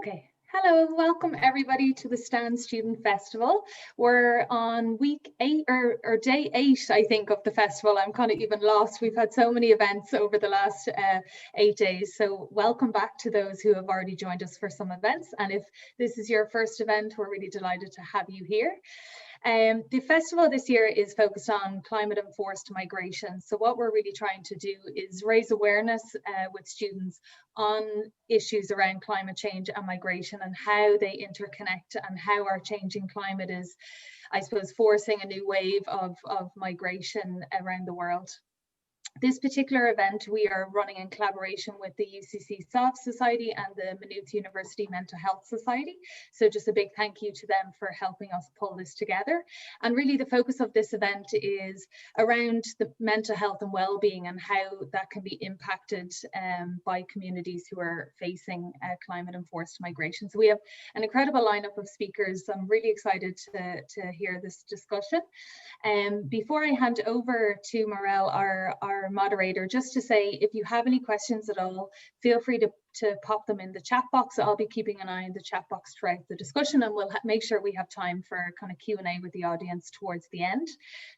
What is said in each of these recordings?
Okay, hello, welcome everybody to the Stand Student Festival. We're on week 8 or day 8, I think, of the festival. I'm kind of even lost. We've had so many events over the last 8 days. So welcome back to those who have already joined us for some events. And if this is your first event, we're really delighted to have you here. The festival this year is focused on climate and forced migration. So what we're really trying to do is raise awareness with students on issues around climate change and migration and how they interconnect and how our changing climate is, I suppose, forcing a new wave of migration around the world. This particular event we are running in collaboration with the UCC SOF Society and the Maynooth University Mental Health Society. So just a big thank you to them for helping us pull this together. And really the focus of this event is around the mental health and well-being and how that can be impacted by communities who are facing climate and forced migration. So we have an incredible lineup of speakers. I'm really excited to hear this discussion. Before I hand over to Marelle, our moderator, just to say, if you have any questions at all, feel free to pop them in the chat box. I'll be keeping an eye on the chat box throughout the discussion, and we'll make sure we have time for kind of Q&A with the audience towards the end.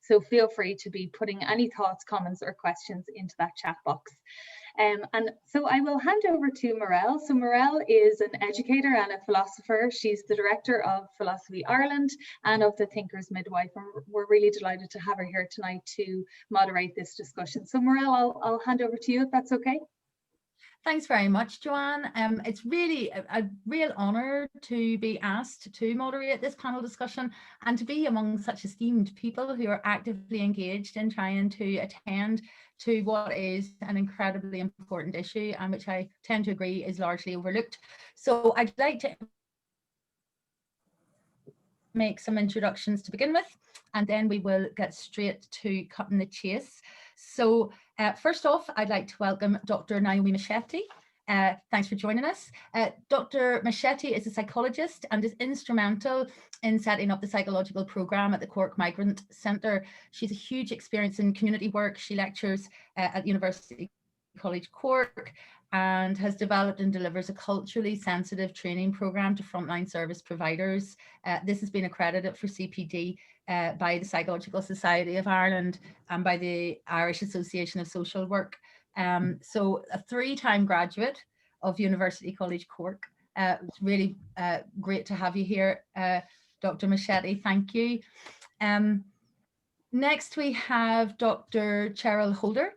So feel free to be putting any thoughts, comments or questions into that chat box. And so I will hand over to Marelle. So Marelle is an educator and a philosopher. She's the director of Philosophy Ireland and of the Thinker's Midwife. And we're really delighted to have her here tonight to moderate this discussion. So Marelle, I'll hand over to you if that's okay. Thanks very much, Joanne. It's really a real honour to be asked to moderate this panel discussion and to be among such esteemed people who are actively engaged in trying to attend to what is an incredibly important issue and which I tend to agree is largely overlooked. So I'd like to make some introductions to begin with, and then we will get straight to cutting the chase. So first off, I'd like to welcome Dr. Naomi Masheti. Thanks for joining us. Dr. Masheti is a psychologist and is instrumental in setting up the psychological programme at the Cork Migrant Centre. She's a huge experience in community work. She lectures at University College Cork and has developed and delivers a culturally sensitive training programme to frontline service providers. This has been accredited for CPD by the Psychological Society of Ireland and by the Irish Association of Social Work. So a 3-time graduate of University College Cork. It's really great to have you here, Dr. Masheti. Thank you. Next, we have Dr. Cheryl Holder.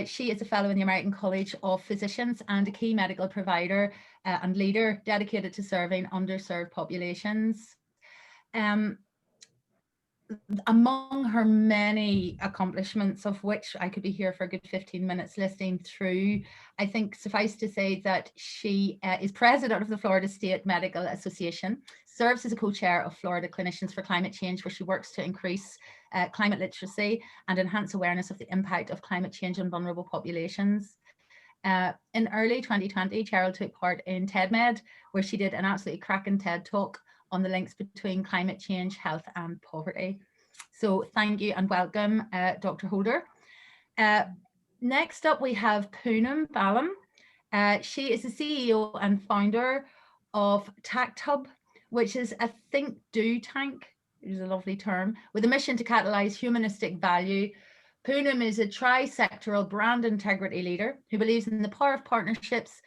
She is a fellow in the American College of Physicians and a key medical provider and leader dedicated to serving underserved populations. Among her many accomplishments, of which I could be here for a good 15 minutes listing through, I think suffice to say that she is president of the Florida State Medical Association, serves as a co-chair of Florida Clinicians for Climate Change, where she works to increase climate literacy and enhance awareness of the impact of climate change on vulnerable populations. In early 2020, Cheryl took part in TEDMed, where she did an absolutely cracking TED talk on the links between climate change, health and poverty. So thank you and welcome, Dr. Holder. Next up, we have Poonam Balan. She is the CEO and founder of Tact Hub, which is a think-do tank, which is a lovely term, with a mission to catalyse humanistic value. Poonam is a tri-sectoral brand integrity leader who believes in the power of partnerships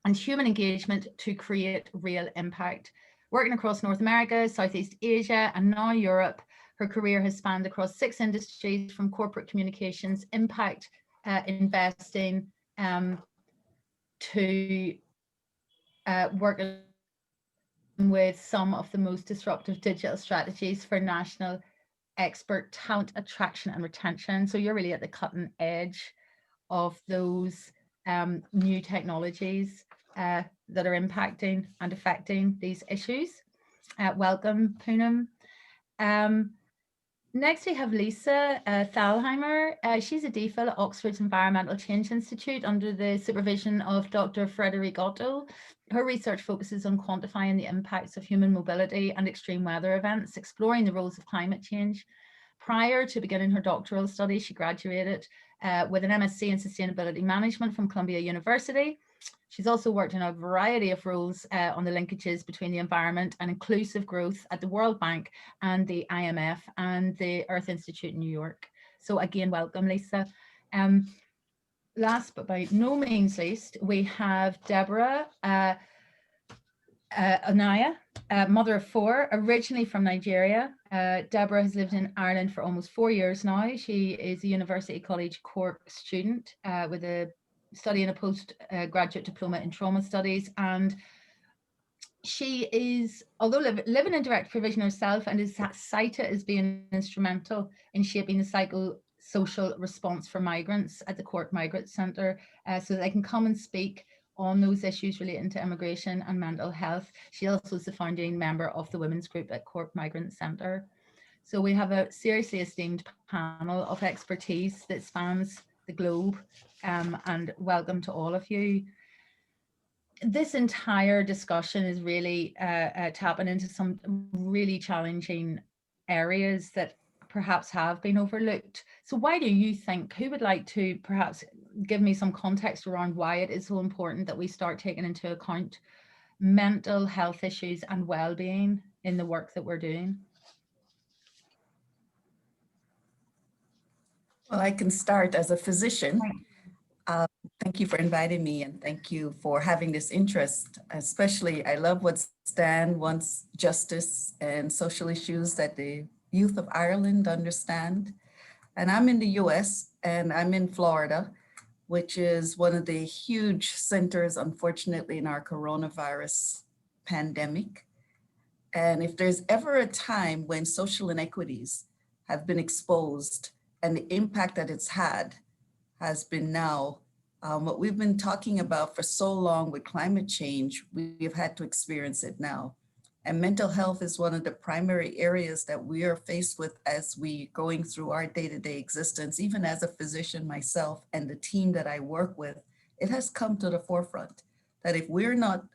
and human engagement to create real impact. Working across North America, Southeast Asia, and now Europe, her career has spanned across 6 industries, from corporate communications, impact investing, to working with some of the most disruptive digital strategies for national expert talent attraction and retention. So you're really at the cutting edge of those new technologies that are impacting and affecting these issues. Welcome, Poonam. Next, we have Lisa Thalheimer. She's a DPhil at Oxford's Environmental Change Institute under the supervision of Dr. Frederic Otto. Her research focuses on quantifying the impacts of human mobility and extreme weather events, exploring the roles of climate change. Prior to beginning her doctoral study, she graduated with an MSc in Sustainability Management from Columbia University She's also worked in a variety of roles on the linkages between the environment and inclusive growth at the World Bank and the IMF and the Earth Institute in New York. So again, welcome, Lisa. Last but by no means least, we have Deborah Anaya, mother of four, originally from Nigeria. Deborah has lived in Ireland for almost 4 years now. She is a University College Cork student with a study and a postgraduate diploma in trauma studies. And she is, although living in direct provision herself, and is cited as being instrumental in shaping the psychosocial response for migrants at the Cork Migrant Centre, so that they can come and speak on those issues relating to immigration and mental health. She also is the founding member of the women's group at Cork Migrant Centre. So we have a seriously esteemed panel of expertise that spans the globe, and welcome to all of you. This entire discussion is really tapping into some really challenging areas that perhaps have been overlooked. So why do you think, who would like to perhaps give me some context around why it is so important that we start taking into account mental health issues and well-being in the work that we're doing? Well, I can start as a physician. Thank you for inviting me, and thank you for having this interest. Especially, I love what Stan wants, justice and social issues that the youth of Ireland understand. And I'm in the US, and I'm in Florida, which is one of the huge centers, unfortunately, in our coronavirus pandemic. And if there's ever a time when social inequities have been exposed and the impact that it's had has been now, what we've been talking about for so long with climate change, we've had to experience it now. And mental health is one of the primary areas that we are faced with as we going through our day-to-day existence. Even as a physician myself and the team that I work with, it has come to the forefront that if we're not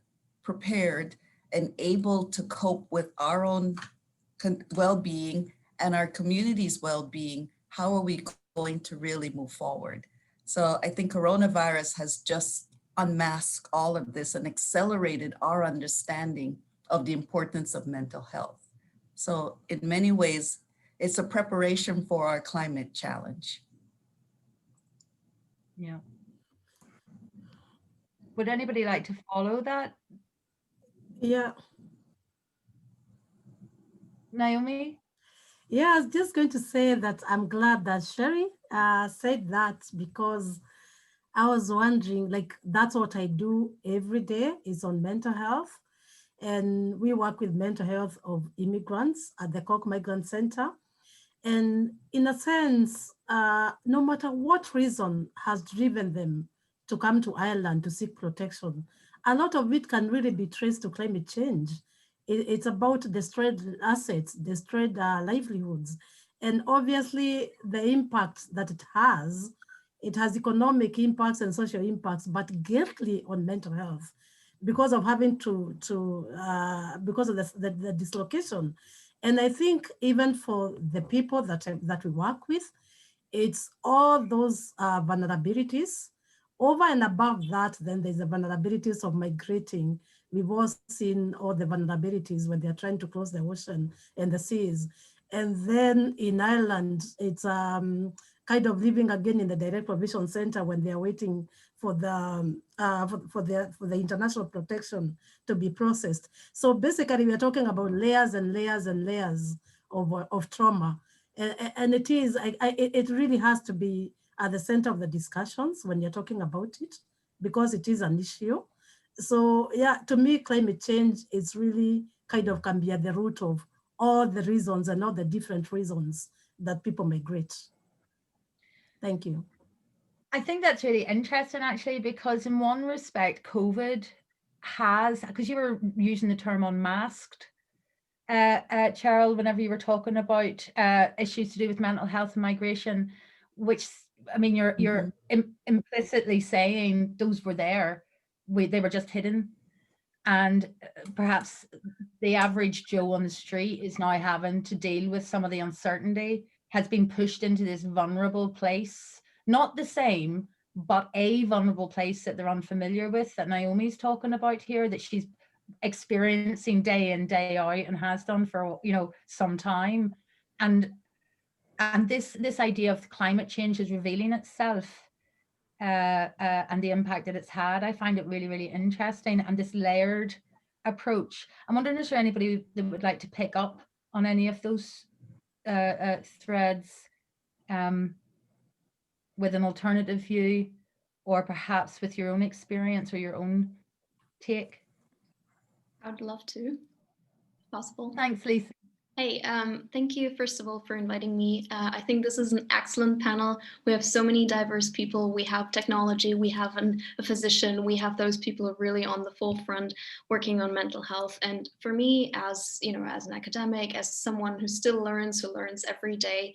prepared and able to cope with our own well-being and our community's well-being, how are we going to really move forward? So I think coronavirus has just unmasked all of this and accelerated our understanding of the importance of mental health. So in many ways, it's a preparation for our climate challenge. Yeah. Would anybody like to follow that? Yeah. Naomi? Yeah, I was just going to say that I'm glad that Sherry said that, because I was wondering, like, that's what I do every day is on mental health. And we work with mental health of immigrants at the Cork Migrant Center. And in a sense, no matter what reason has driven them to come to Ireland to seek protection, a lot of it can really be traced to climate change. It's about destroyed assets, destroyed livelihoods. And obviously the impact that it has economic impacts and social impacts, but greatly on mental health because of having because of the dislocation. And I think even for the people that we work with, it's all those vulnerabilities. Over and above that, then there's the vulnerabilities of migrating. We've all seen all the vulnerabilities when they're trying to cross the ocean and the seas. And then in Ireland, it's kind of living again in the direct provision center when they're waiting for the international protection to be processed. So basically, we're talking about layers and layers and layers of trauma, and it really has to be at the center of the discussions when you're talking about it, because it is an issue. So yeah, to me, climate change is really kind of can be at the root of all the reasons and all the different reasons that people migrate. Thank you. I think that's really interesting, actually, because in one respect, COVID has, because you were using the term unmasked, Cheryl, whenever you were talking about issues to do with mental health and migration, which, I mean, you're implicitly saying those were there, they were just hidden. And perhaps the average Joe on the street is now having to deal with some of the uncertainty, has been pushed into this vulnerable place. Not the same, but a vulnerable place that they're unfamiliar with, that Naomi's talking about here, that she's experiencing day in, day out, and has done for, you know, some time. And this idea of climate change is revealing itself, and the impact that it's had. I find it really, really interesting, and this layered approach. I'm wondering, is there anybody that would like to pick up on any of those threads, with an alternative view, or perhaps with your own experience or your own take? I would love to, if possible. Thanks, Lisa. Hey, thank you, first of all, for inviting me. I think this is an excellent panel. We have so many diverse people. We have technology, we have a physician, we have those people who are really on the forefront working on mental health. And for me, as you know, as an academic, as someone who still learns, who learns every day,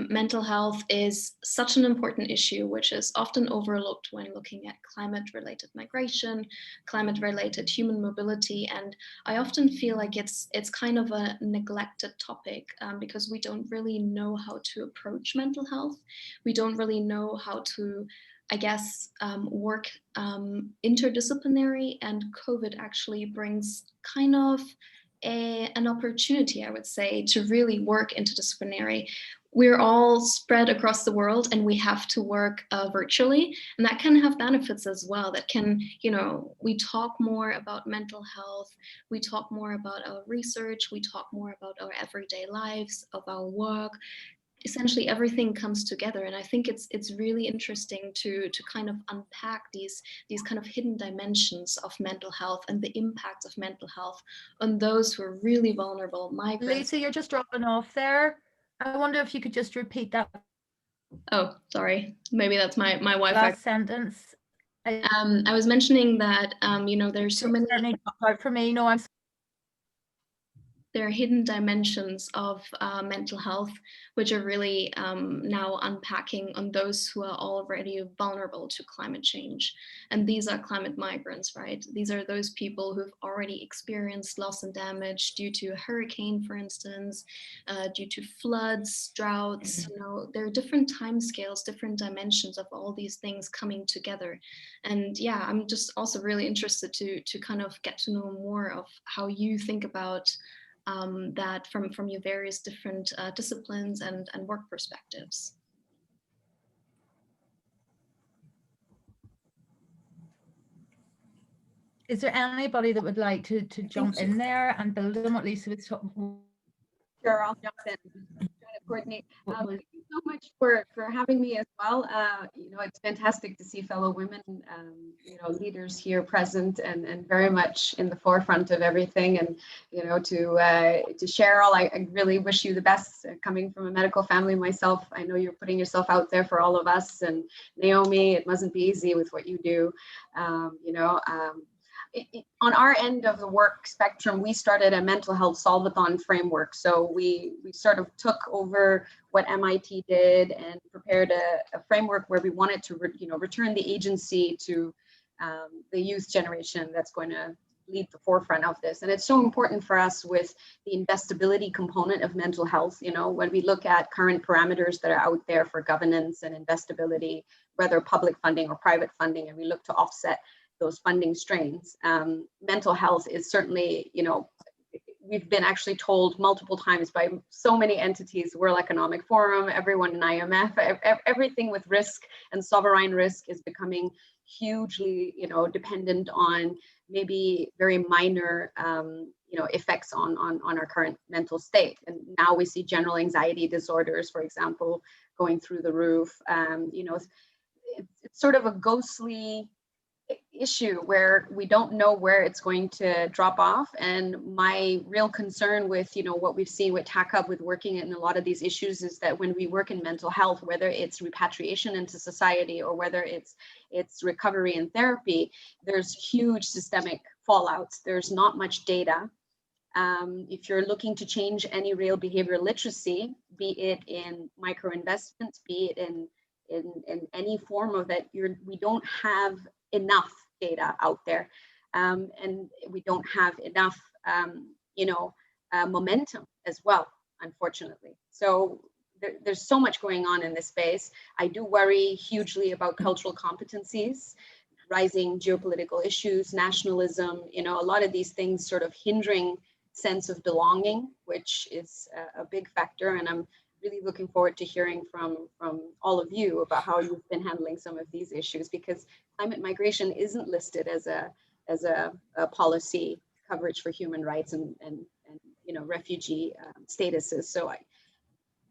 mental health is such an important issue, which is often overlooked when looking at climate-related migration, climate-related human mobility. And I often feel like it's kind of a neglected topic, because we don't really know how to approach mental health. We don't really know how to, I guess, work interdisciplinary, and COVID actually brings kind of an opportunity, I would say, to really work interdisciplinary. We're all spread across the world, and we have to work virtually, and that can have benefits as well. That can, you know, we talk more about mental health, we talk more about our research, we talk more about our everyday lives, of our work. Essentially everything comes together, and I think it's really interesting to kind of unpack these kind of hidden dimensions of mental health and the impact of mental health on those who are really vulnerable, migrants. Lisa, you're just dropping off there. I wonder if you could just repeat that. Oh, sorry. Maybe that's my Wi-Fi. Last sentence. I was mentioning that, you know, there's so many. Out for me. No, I'm. There are hidden dimensions of mental health, which are really now unpacking on those who are already vulnerable to climate change. And these are climate migrants, right? These are those people who've already experienced loss and damage due to a hurricane, for instance, due to floods, droughts. You know, there are different timescales, different dimensions of all these things coming together. And yeah, I'm just also really interested to kind of get to know more of how you think about that from your various different disciplines and work perspectives. Is there anybody that would like to jump in there and build on what Lisa was talking? Sure, I'll jump in. Trying to coordinate. Thank you so much for having me as well. You know, it's fantastic to see fellow women, you know, leaders here present and very much in the forefront of everything. And you know, to Cheryl, I really wish you the best. Coming from a medical family myself, I know you're putting yourself out there for all of us. And Naomi, it mustn't be easy with what you do. You know. On our end of the work spectrum, we started a mental health solvathon framework. So we sort of took over what MIT did and prepared a framework where we wanted to return the agency to the youth generation that's going to lead the forefront of this. And it's so important for us with the investability component of mental health. You know, when we look at current parameters that are out there for governance and investability, whether public funding or private funding, and we look to offset those funding strains. Mental health is certainly, you know, we've been actually told multiple times by so many entities, World Economic Forum, everyone in IMF, everything with risk and sovereign risk is becoming hugely, you know, dependent on maybe very minor, you know, effects on our current mental state. And now we see general anxiety disorders, for example, going through the roof. You know, it's sort of a ghostly issue where we don't know where it's going to drop off. And my real concern with, you know, what we've seen with TACUP, with working in a lot of these issues, is that when we work in mental health, whether it's repatriation into society or whether it's recovery and therapy, there's huge systemic fallouts. There's not much data. If you're looking to change any real behavioral literacy, be it in micro investments, be it in any form of it, we don't have enough data out there, and we don't have enough, you know, momentum as well, unfortunately. So there's so much going on in this space. I do worry hugely about cultural competencies, rising geopolitical issues, nationalism, you know, a lot of these things sort of hindering sense of belonging, which is a big factor. And I'm really looking forward to hearing from all of you about how you've been handling some of these issues, because climate migration isn't listed as a policy coverage for human rights and you know, refugee statuses. So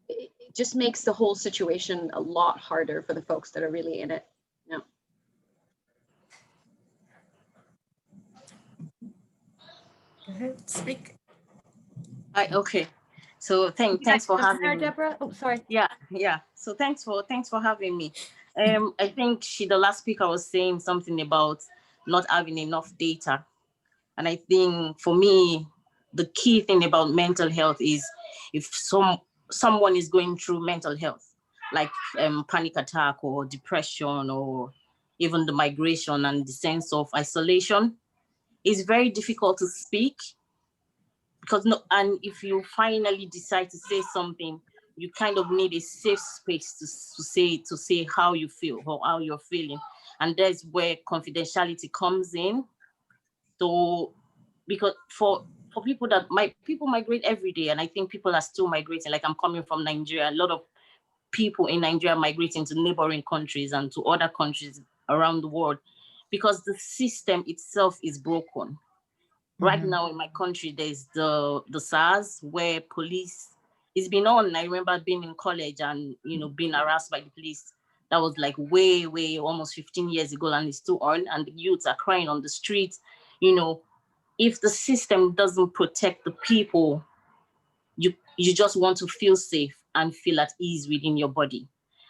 it just makes the whole situation a lot harder for the folks that are really in it. Yeah. Go ahead, speak. Okay. So thanks for having me. Deborah. Oh, sorry. Yeah. So thanks for having me. I think the last speaker was saying something about not having enough data. And I think for me, the key thing about mental health is if someone is going through mental health, like panic attack or depression or even the migration and the sense of isolation, it's very difficult to speak. Because and if you finally decide to say something, you kind of need a safe space to say how you feel or how you're feeling. And that's where confidentiality comes in. So because for people people migrate every day, and I think people are still migrating. Like I'm coming from Nigeria, a lot of people in Nigeria migrating to neighboring countries and to other countries around the world because the system itself is broken. Right now in my country, there's the SARS where police, it's been on. I remember being in college and, you know, being harassed by the police. That was like way almost 15 years ago, and it's still on, and the youths are crying on the streets. You know, if the system doesn't protect the people, you just want to feel safe and feel at ease within your body.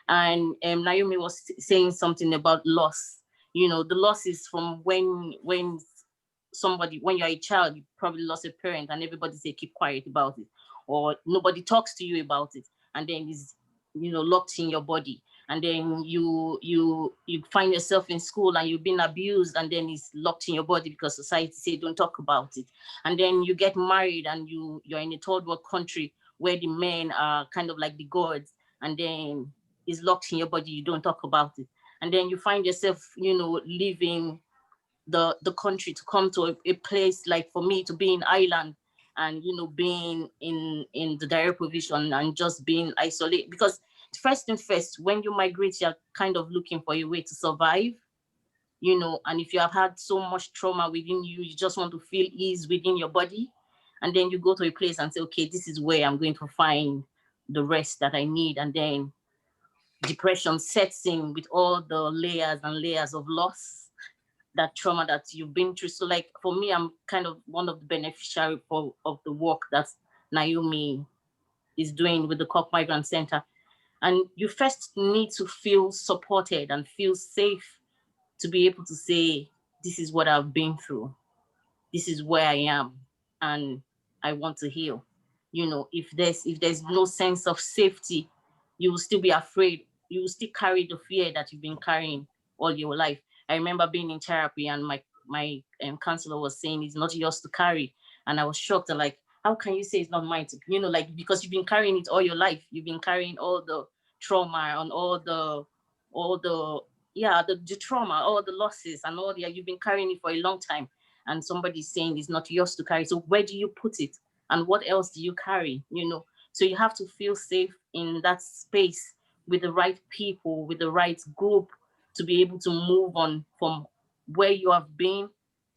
And Naomi was saying something about loss. You know, the loss is from when you're a child, you probably lost a parent and everybody say keep quiet about it, or nobody talks to you about it, and then it's, you know, locked in your body. And then you find yourself in school and you've been abused, and then it's locked in your body because society say don't talk about it. And then you get married and you're in a third world country where the men are kind of like the gods, and then it's locked in your body, you don't talk about it. And then you find yourself, you know, leaving the country to come to a place like, for me, to be in Ireland and, you know, being in the direct provision and just being isolated. Because first and first, when you migrate, you're kind of looking for a way to survive, you know, and if you have had so much trauma within you, you just want to feel ease within your body. And then you go to a place and say, okay, this is where I'm going to find the rest that I need. And then depression sets in with all the layers and layers of loss, that trauma that you've been through. So like for me, I'm kind of one of the beneficiaries of the work that Naomi is doing with the Cork Migrant Center. And you first need to feel supported and feel safe to be able to say, this is what I've been through. This is where I am and I want to heal. You know, if there's no sense of safety, you will still be afraid. You will still carry the fear that you've been carrying all your life. I remember being in therapy and my counselor was saying it's not yours to carry. And I was shocked. And like, how can you say it's not mine to, you know, like, because you've been carrying it all your life. You've been carrying all the trauma and all the trauma, all the losses and all you've been carrying it for a long time. And somebody's saying it's not yours to carry. So where do you put it? And what else do you carry? You know, so you have to feel safe in that space with the right people, with the right group, to be able to move on from where you have been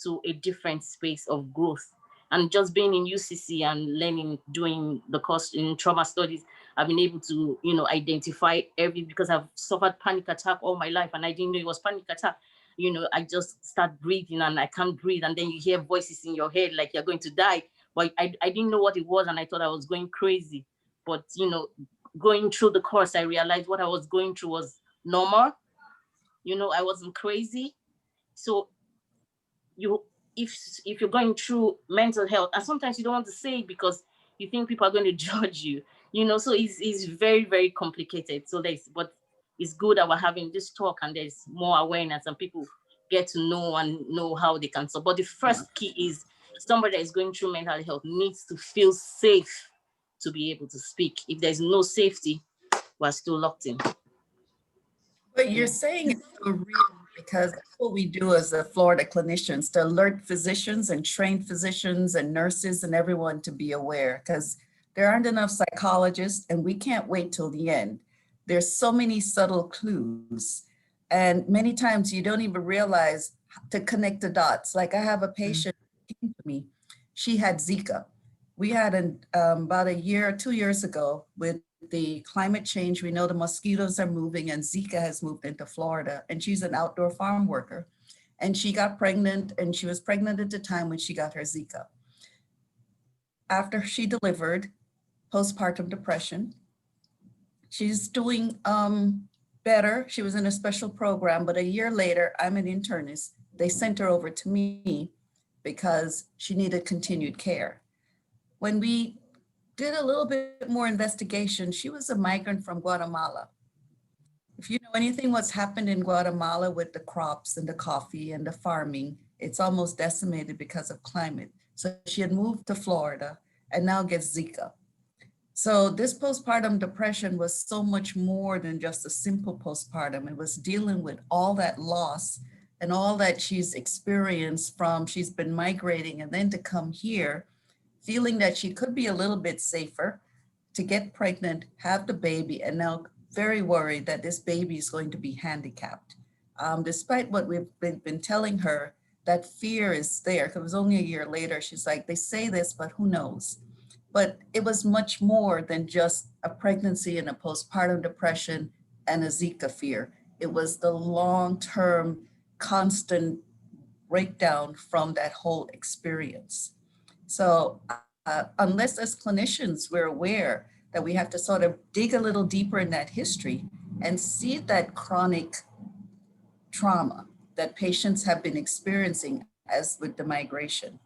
to a different space of growth. And just being in UCC and learning, doing the course in trauma studies, I've been able to, you know, identify because I've suffered panic attack all my life and I didn't know it was panic attack. You know, I just start breathing and I can't breathe. And then you hear voices in your head like you're going to die. But I didn't know what it was and I thought I was going crazy. But, you know, going through the course, I realized what I was going through was normal. You know, I wasn't crazy. So if you're going through mental health, and sometimes you don't want to say it because you think people are going to judge you, you know, so it's very, very complicated. So but it's good that we're having this talk and there's more awareness and people get to know and know how they can support. But the first key is somebody that is going through mental health needs to feel safe to be able to speak. If there's no safety, we're still locked in. But you're saying it's so real because that's what we do as the Florida clinicians, to alert physicians and train physicians and nurses and everyone to be aware, because there aren't enough psychologists and we can't wait till the end. There's so many subtle clues, and many times you don't even realize to connect the dots. Like I have a patient who came to me, she had Zika. We had about a year, 2 years ago, with the climate change, we know the mosquitoes are moving and Zika has moved into Florida, and she's an outdoor farm worker. And she got pregnant, and she was pregnant at the time when she got her Zika. After she delivered, postpartum depression, she's doing better. She was in a special program, but a year later, I'm an internist. They sent her over to me because she needed continued care. When we did a little bit more investigation, she was a migrant from Guatemala. If you know anything what's happened in Guatemala with the crops and the coffee and the farming, it's almost decimated because of climate. So she had moved to Florida and now gets Zika. So this postpartum depression was so much more than just a simple postpartum. It was dealing with all that loss and all that she's experienced from, she's been migrating and then to come here, feeling that she could be a little bit safer, to get pregnant, have the baby, and now very worried that this baby is going to be handicapped. Despite what we've been telling her, that fear is there. 'Cause it was only a year later, she's like, they say this, but who knows? But it was much more than just a pregnancy and a postpartum depression and a Zika fear. It was the long-term, constant breakdown from that whole experience. So unless as clinicians, we're aware that we have to sort of dig a little deeper in that history and see that chronic trauma that patients have been experiencing as with the migration.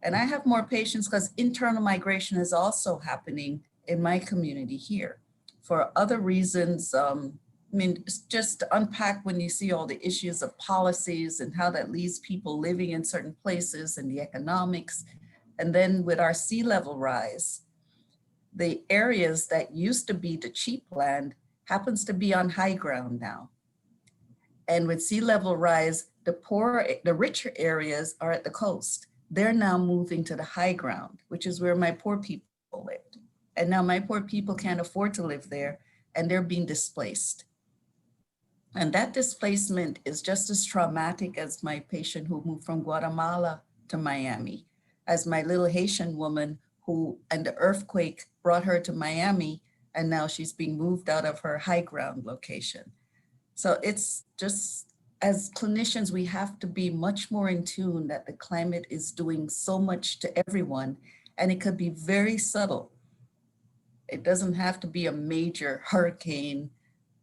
And I have more patients because internal migration is also happening in my community here for other reasons. I mean, it's just to unpack when you see all the issues of policies and how that leaves people living in certain places and the economics. And then with our sea level rise, the areas that used to be the cheap land happens to be on high ground now. And with sea level rise, the richer areas are at the coast. They're now moving to the high ground, which is where my poor people lived. And now my poor people can't afford to live there, and they're being displaced. And that displacement is just as traumatic as my patient who moved from Guatemala to Miami, as my little Haitian woman who, and the earthquake brought her to Miami, and now she's being moved out of her high ground location. So it's just, as clinicians, we have to be much more in tune that the climate is doing so much to everyone, and it could be very subtle. It doesn't have to be a major hurricane,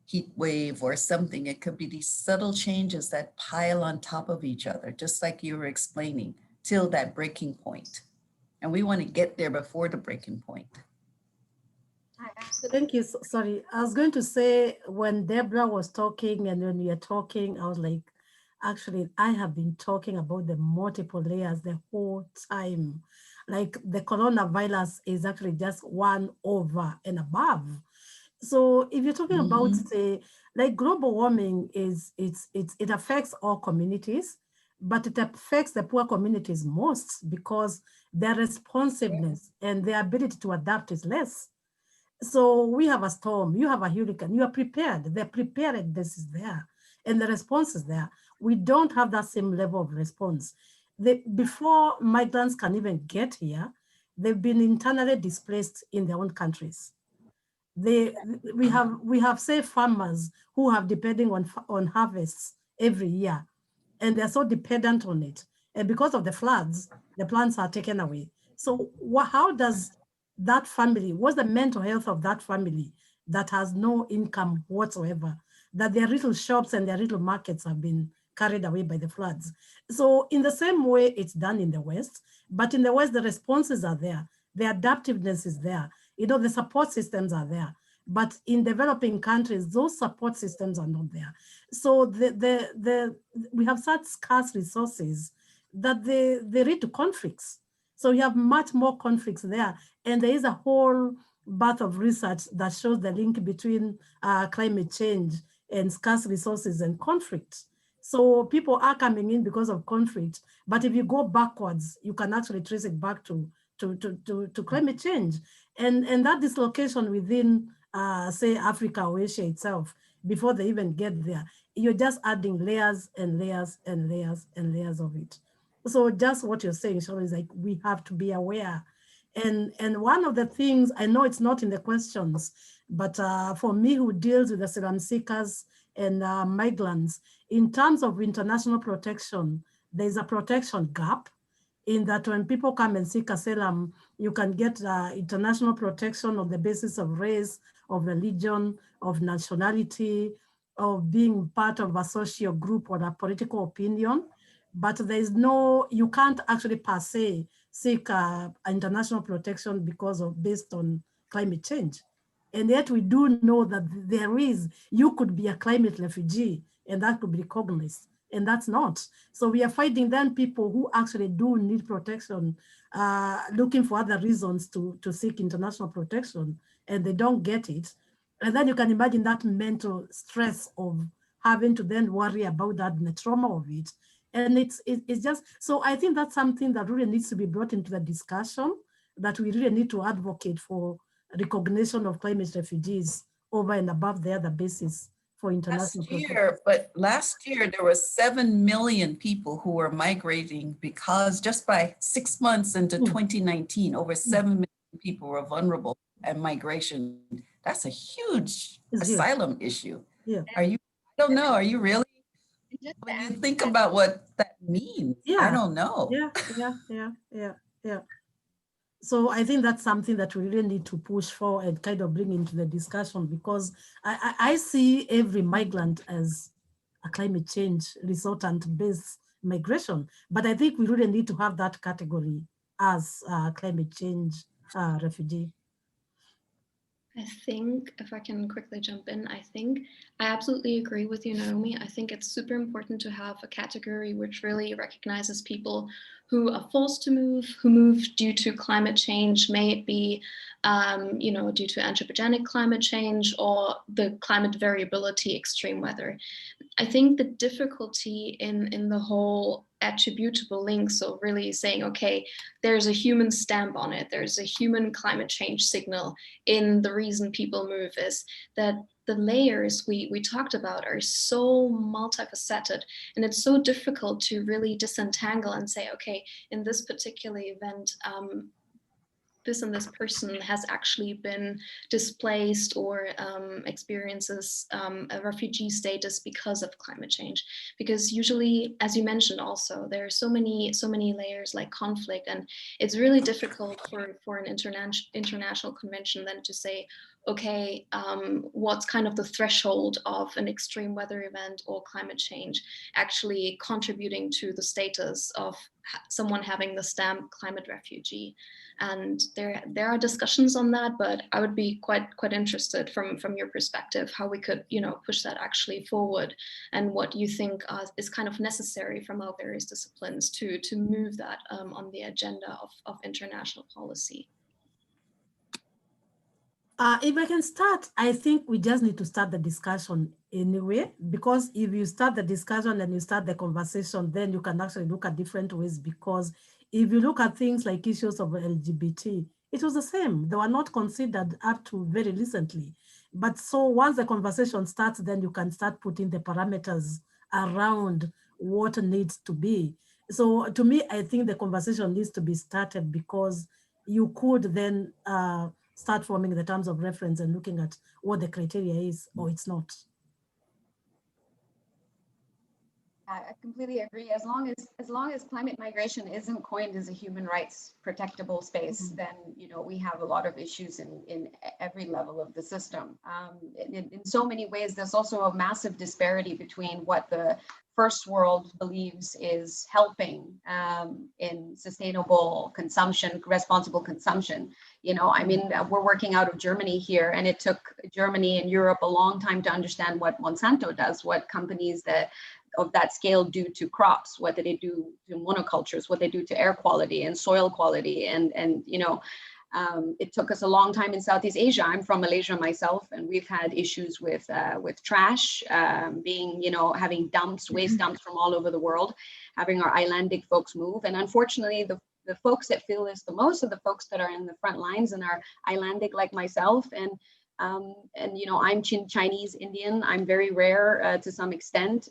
heat wave or something. It could be these subtle changes that pile on top of each other, just like you were explaining, till that breaking point. And we want to get there before the breaking point. Thank you. Sorry, I was going to say, when Deborah was talking and when we are talking, I was like, actually, I have been talking about the multiple layers the whole time. Like the coronavirus is actually just one over and above. So if you're talking about, say, like global warming it affects all communities, but it affects the poor communities most because their responsiveness and their ability to adapt is less. So we have a storm, you have a hurricane, you are prepared, the preparedness is there and the response is there. We don't have that same level of response. Before migrants can even get here, they've been internally displaced in their own countries. We have say farmers who have depending on harvests every year, and they're so dependent on it. And because of the floods, the plants are taken away. So how does that family, what's the mental health of that family that has no income whatsoever, that their little shops and their little markets have been carried away by the floods? So in the same way it's done in the West, but in the West, the responses are there. The adaptiveness is there. You know, the support systems are there. But in developing countries, those support systems are not there. So we have such scarce resources that they lead to conflicts. So you have much more conflicts there. And there is a whole birth of research that shows the link between climate change and scarce resources and conflict. So people are coming in because of conflict, but if you go backwards, you can actually trace it back to climate change. And that dislocation within, say, Africa or Asia itself, before they even get there, you're just adding layers and layers and layers and layers of it. So just what you're saying, Cheryl, is like, we have to be aware. And one of the things, I know it's not in the questions, but for me who deals with asylum seekers and migrants, in terms of international protection, there's a protection gap in that when people come and seek asylum, you can get international protection on the basis of race, of religion, of nationality, of being part of a social group or a political opinion. But there's no, you can't actually per se seek international protection because of based on climate change. And yet we do know that there is, you could be a climate refugee and that could be recognized, and that's not. So we are fighting then people who actually do need protection, looking for other reasons to seek international protection, and they don't get it. And then you can imagine that mental stress of having to then worry about that and the trauma of it. And it's just, so I think that's something that really needs to be brought into the discussion, that we really need to advocate for recognition of climate refugees over and above the other basis for international protection. But last year there were 7 million people who were migrating because just by 6 months into 2019, over 7 million people were vulnerable at migration. That's a huge asylum issue. Yeah. Are you, I don't know, are you really? When you think about what that means, I don't know. Yeah. So I think that's something that we really need to push for and kind of bring into the discussion, because I see every migrant as a climate change resultant-based migration. But I think we really need to have that category as climate change refugee. I think, if I can quickly jump in, I absolutely agree with you, Naomi. I think it's super important to have a category which really recognizes people who are forced to move, who move due to climate change, may it be due to anthropogenic climate change or the climate variability, extreme weather. I think the difficulty in the whole attributable link, so really saying, okay, there's a human stamp on it, there's a human climate change signal in the reason people move, is that the layers we talked about are so multifaceted, and it's so difficult to really disentangle and say, okay, in this particular event, this and this person has actually been displaced or experiences a refugee status because of climate change. Because usually, as you mentioned also, there are so many layers like conflict, and it's really difficult for an international convention then to say, okay, what's kind of the threshold of an extreme weather event or climate change actually contributing to the status of someone having the stamp climate refugee. And there are discussions on that, but I would be quite interested from your perspective how we could push that actually forward, and what you think is kind of necessary from our various disciplines to move that on the agenda of international policy. If I can start, I think we just need to start the discussion anyway, because if you start the discussion and you start the conversation, then you can actually look at different ways. Because if you look at things like issues of LGBT, it was the same. They were not considered up to very recently. But so once the conversation starts, then you can start putting the parameters around what needs to be. So to me, I think the conversation needs to be started, because you could then start forming the terms of reference and looking at what the criteria is or it's not. I completely agree. As long as climate migration isn't coined as a human rights protectable space, then we have a lot of issues in every level of the system. In so many ways, there's also a massive disparity between what the first world believes is helping in sustainable consumption, responsible consumption. We're working out of Germany here, and it took Germany and Europe a long time to understand what Monsanto does, what companies of that scale do to crops, what do they do to monocultures, what they do to air quality and soil quality, and It took us a long time in Southeast Asia. I'm from Malaysia myself, and we've had issues with trash being, having dumps, waste dumps from all over the world, having our islandic folks move. And unfortunately, the folks that feel this the most are the folks that are in the front lines and are islandic like myself. And I'm Chinese Indian. I'm very rare to some extent.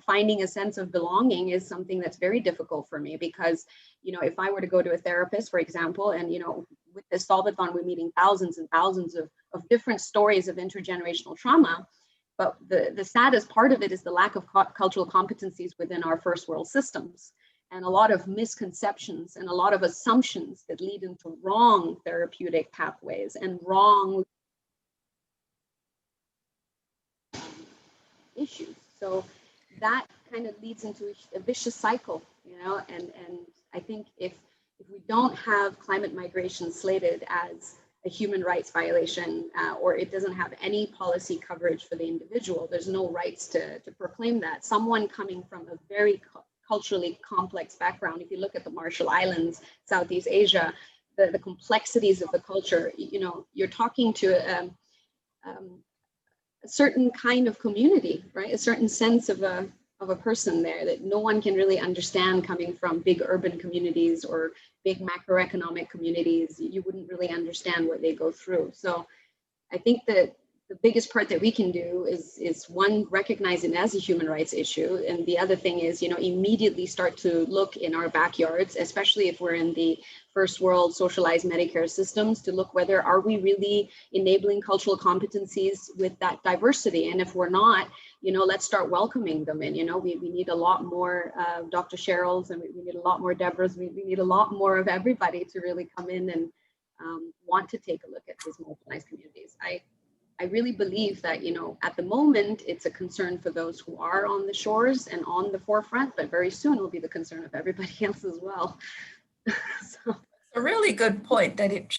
Finding a sense of belonging is something that's very difficult for me because, if I were to go to a therapist, for example, and, with the Solvathon, we're meeting thousands and thousands of different stories of intergenerational trauma. But the saddest part of it is the lack of cultural competencies within our first world systems, and a lot of misconceptions and a lot of assumptions that lead into wrong therapeutic pathways and wrong issues. So that kind of leads into a vicious cycle, and I think if we don't have climate migration slated as a human rights violation, or it doesn't have any policy coverage for the individual, there's no rights to proclaim that. Someone coming from a very culturally complex background, if you look at the Marshall Islands, Southeast Asia, the complexities of the culture, you're talking to a certain kind of community, right? A certain sense of a person there that no one can really understand coming from big urban communities or big macroeconomic communities. You wouldn't really understand what they go through. So I think that the biggest part that we can do is one, recognize it as a human rights issue. And the other thing is, immediately start to look in our backyards, especially if we're in the first world socialized Medicare systems, to look whether are we really enabling cultural competencies with that diversity. And if we're not, let's start welcoming them in. We need a lot more Dr. Cheryl's, and we need a lot more Deborah's. We need a lot more of everybody to really come in and want to take a look at these marginalized communities. I really believe that, at the moment, it's a concern for those who are on the shores and on the forefront, but very soon it will be the concern of everybody else as well. So. A really good point that it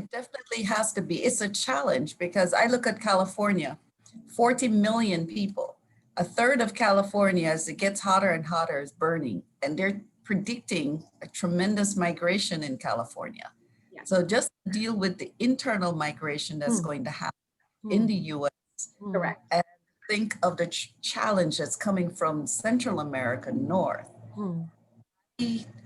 definitely has to be. It's a challenge because I look at California, 40 million people. A third of California, as it gets hotter and hotter, is burning. And they're predicting a tremendous migration in California. Yeah. So just deal with the internal migration that's going to happen in the US. Correct. And think of the challenge that's coming from Central America north.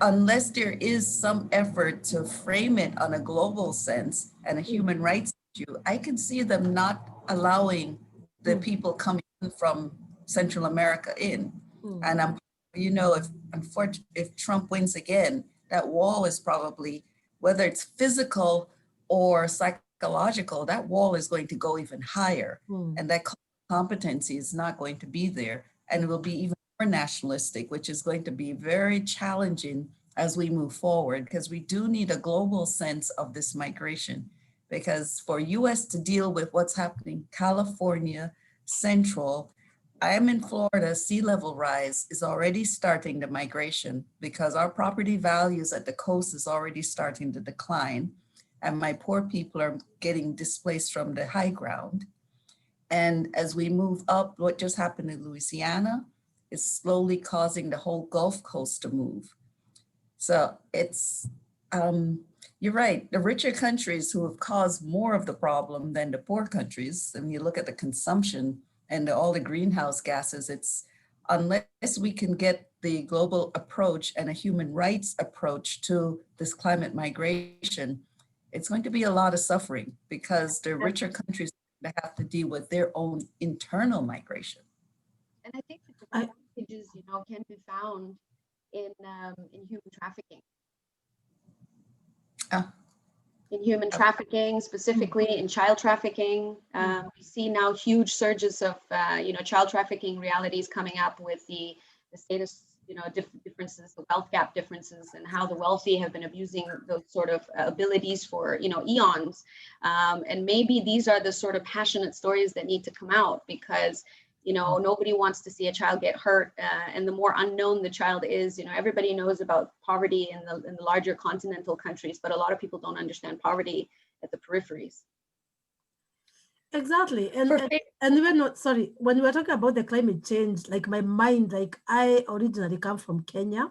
Unless there is some effort to frame it on a global sense and a human rights issue, I can see them not allowing the people coming from Central America in. And if Trump wins again, that wall is probably, whether it's physical or psychological, that wall is going to go even higher. And that competency is not going to be there. And it will be even more nationalistic, which is going to be very challenging as we move forward, because we do need a global sense of this migration. Because for US to deal with what's happening, California, Central, I'm in Florida, sea level rise is already starting the migration because our property values at the coast is already starting to decline. And my poor people are getting displaced from the high ground. And as we move up, what just happened in Louisiana is slowly causing the whole Gulf Coast to move. So it's, you're right, the richer countries who have caused more of the problem than the poor countries, and you look at the consumption and all the greenhouse gases, it's unless we can get the global approach and a human rights approach to this climate migration, it's going to be a lot of suffering because the richer countries have to deal with their own internal migration. And I think the advantages, can be found in human trafficking. In human trafficking, specifically in child trafficking. We see now huge surges of, child trafficking realities coming up with the status, differences, the wealth gap differences, and how the wealthy have been abusing those sort of abilities for, eons. And maybe these are the sort of passionate stories that need to come out because, nobody wants to see a child get hurt. And the more unknown the child is, everybody knows about poverty in the larger continental countries, but a lot of people don't understand poverty at the peripheries. Exactly. And we're not, sorry, when we're talking about the climate change, like my mind, like I originally come from Kenya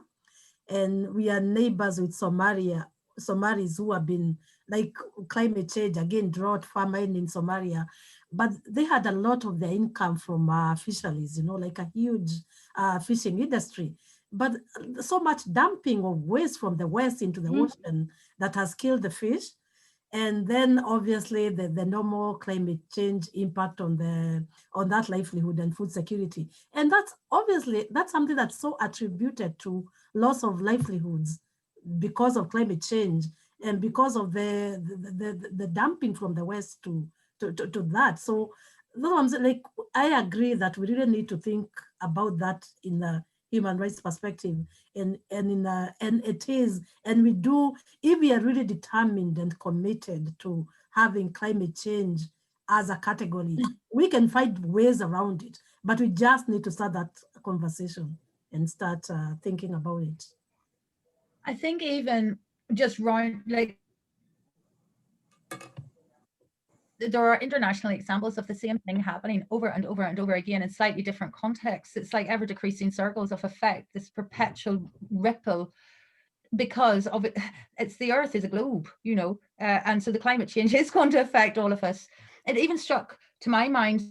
and we are neighbors with Somalia. Somalis who have been like climate change, again, drought, famine in Somalia, but they had a lot of their income from fisheries, you know, like a huge fishing industry. But so much dumping of waste from the West into the ocean that has killed the fish. And then obviously the normal climate change impact on that livelihood and food security. And that's something that's so attributed to loss of livelihoods because of climate change and because of the dumping from the West to that. So no, I'm saying, like, I agree that we really need to think about that in the human rights perspective, and it is, and we do, if we are really determined and committed to having climate change as a category, we can find ways around it, but we just need to start that conversation and start thinking about it. I think even just round, like, there are international examples of the same thing happening over and over and over again in slightly different contexts. It's like ever decreasing circles of effect, this perpetual ripple, because of it. It's the Earth is a globe, you know, and so the climate change is going to affect all of us. It even struck to my mind,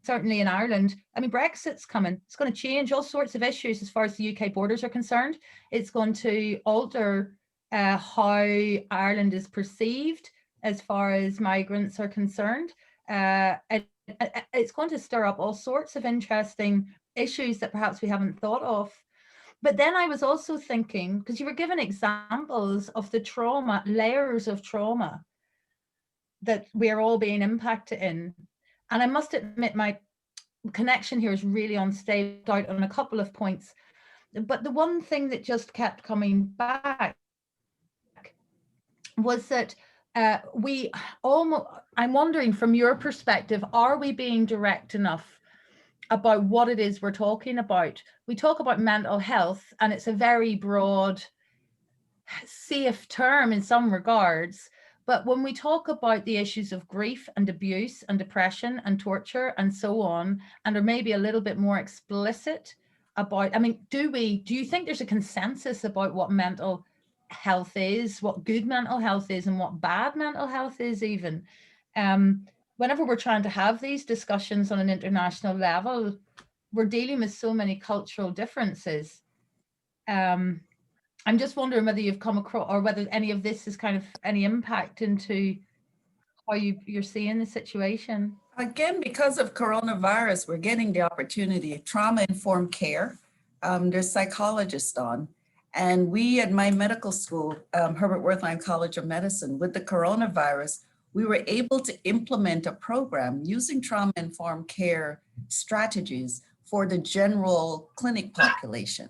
certainly in Ireland, I mean, Brexit's coming. It's going to change all sorts of issues as far as the UK borders are concerned. It's going to alter how Ireland is perceived as far as migrants are concerned. It's going to stir up all sorts of interesting issues that perhaps we haven't thought of. But then I was also thinking, because you were given examples of the trauma, layers of trauma that we are all being impacted in. And I must admit, my connection here is really unstable out on a couple of points. But the one thing that just kept coming back was that I'm wondering, from your perspective, are we being direct enough about what it is we're talking about? We talk about mental health, and it's a very broad, safe term in some regards. But when we talk about the issues of grief and abuse and depression and torture and so on, and are maybe a little bit more explicit about, I mean, do you think there's a consensus about what mental health is, what good mental health is, and what bad mental health is even? Whenever we're trying to have these discussions on an international level, we're dealing with so many cultural differences. I'm just wondering whether you've come across, or whether any of this is kind of any impact into how you're seeing the situation. Again, because of coronavirus, we're getting the opportunity of trauma-informed care. There's psychologists on. And we at my medical school, Herbert Wertheim College of Medicine, with the coronavirus, we were able to implement a program using trauma-informed care strategies for the general clinic population.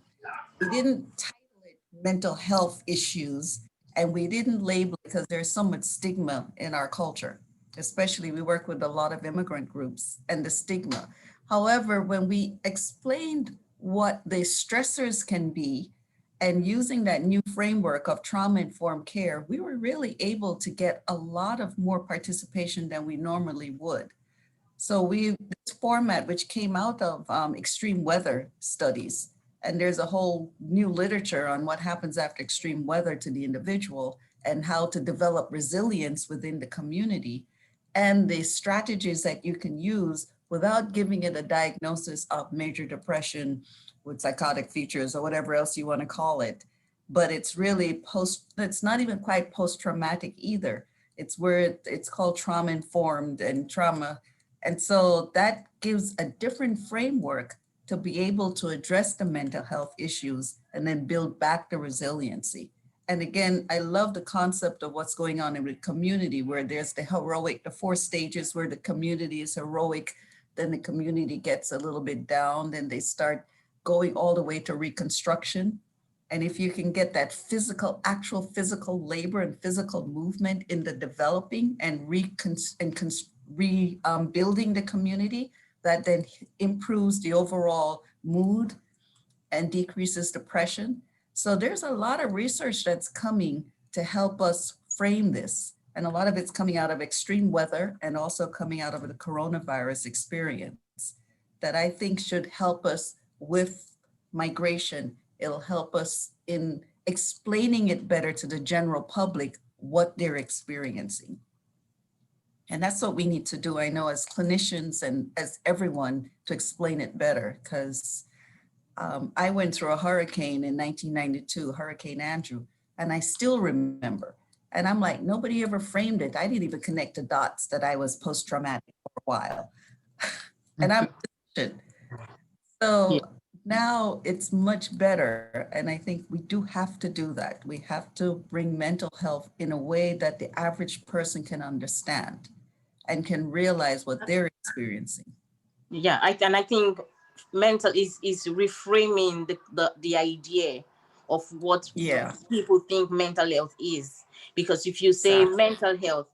We didn't title it mental health issues, and we didn't label it because there's so much stigma in our culture. Especially, we work with a lot of immigrant groups and the stigma. However, when we explained what the stressors can be, and using that new framework of trauma-informed care, we were really able to get a lot of more participation than we normally would. So this format, which came out of extreme weather studies, and there's a whole new literature on what happens after extreme weather to the individual and how to develop resilience within the community, and the strategies that you can use without giving it a diagnosis of major depression with psychotic features or whatever else you want to call it. But it's really it's not even quite post-traumatic either. It's where it's called trauma-informed and trauma. And so that gives a different framework to be able to address the mental health issues and then build back the resiliency. And again, I love the concept of what's going on in the community, where there's the 4 stages where the community is heroic, then the community gets a little bit down, then they start going all the way to reconstruction. And if you can get that actual physical labor and physical movement in the developing and rebuilding the community, that then improves the overall mood and decreases depression. So there's a lot of research that's coming to help us frame this. And a lot of it's coming out of extreme weather and also coming out of the coronavirus experience that I think should help us with migration. It'll help us in explaining it better to the general public what they're experiencing. And that's what we need to do, I know, as clinicians and as everyone, to explain it better, because I went through a hurricane in 1992, Hurricane Andrew, and I still remember. And I'm like, nobody ever framed it. I didn't even connect the dots that I was post-traumatic for a while. And I'm a physician. So now it's much better. And I think we do have to do that. We have to bring mental health in a way that the average person can understand and can realize what they're experiencing. Yeah, I think mental is reframing the idea of what people think mental health is. Because if you say mental health,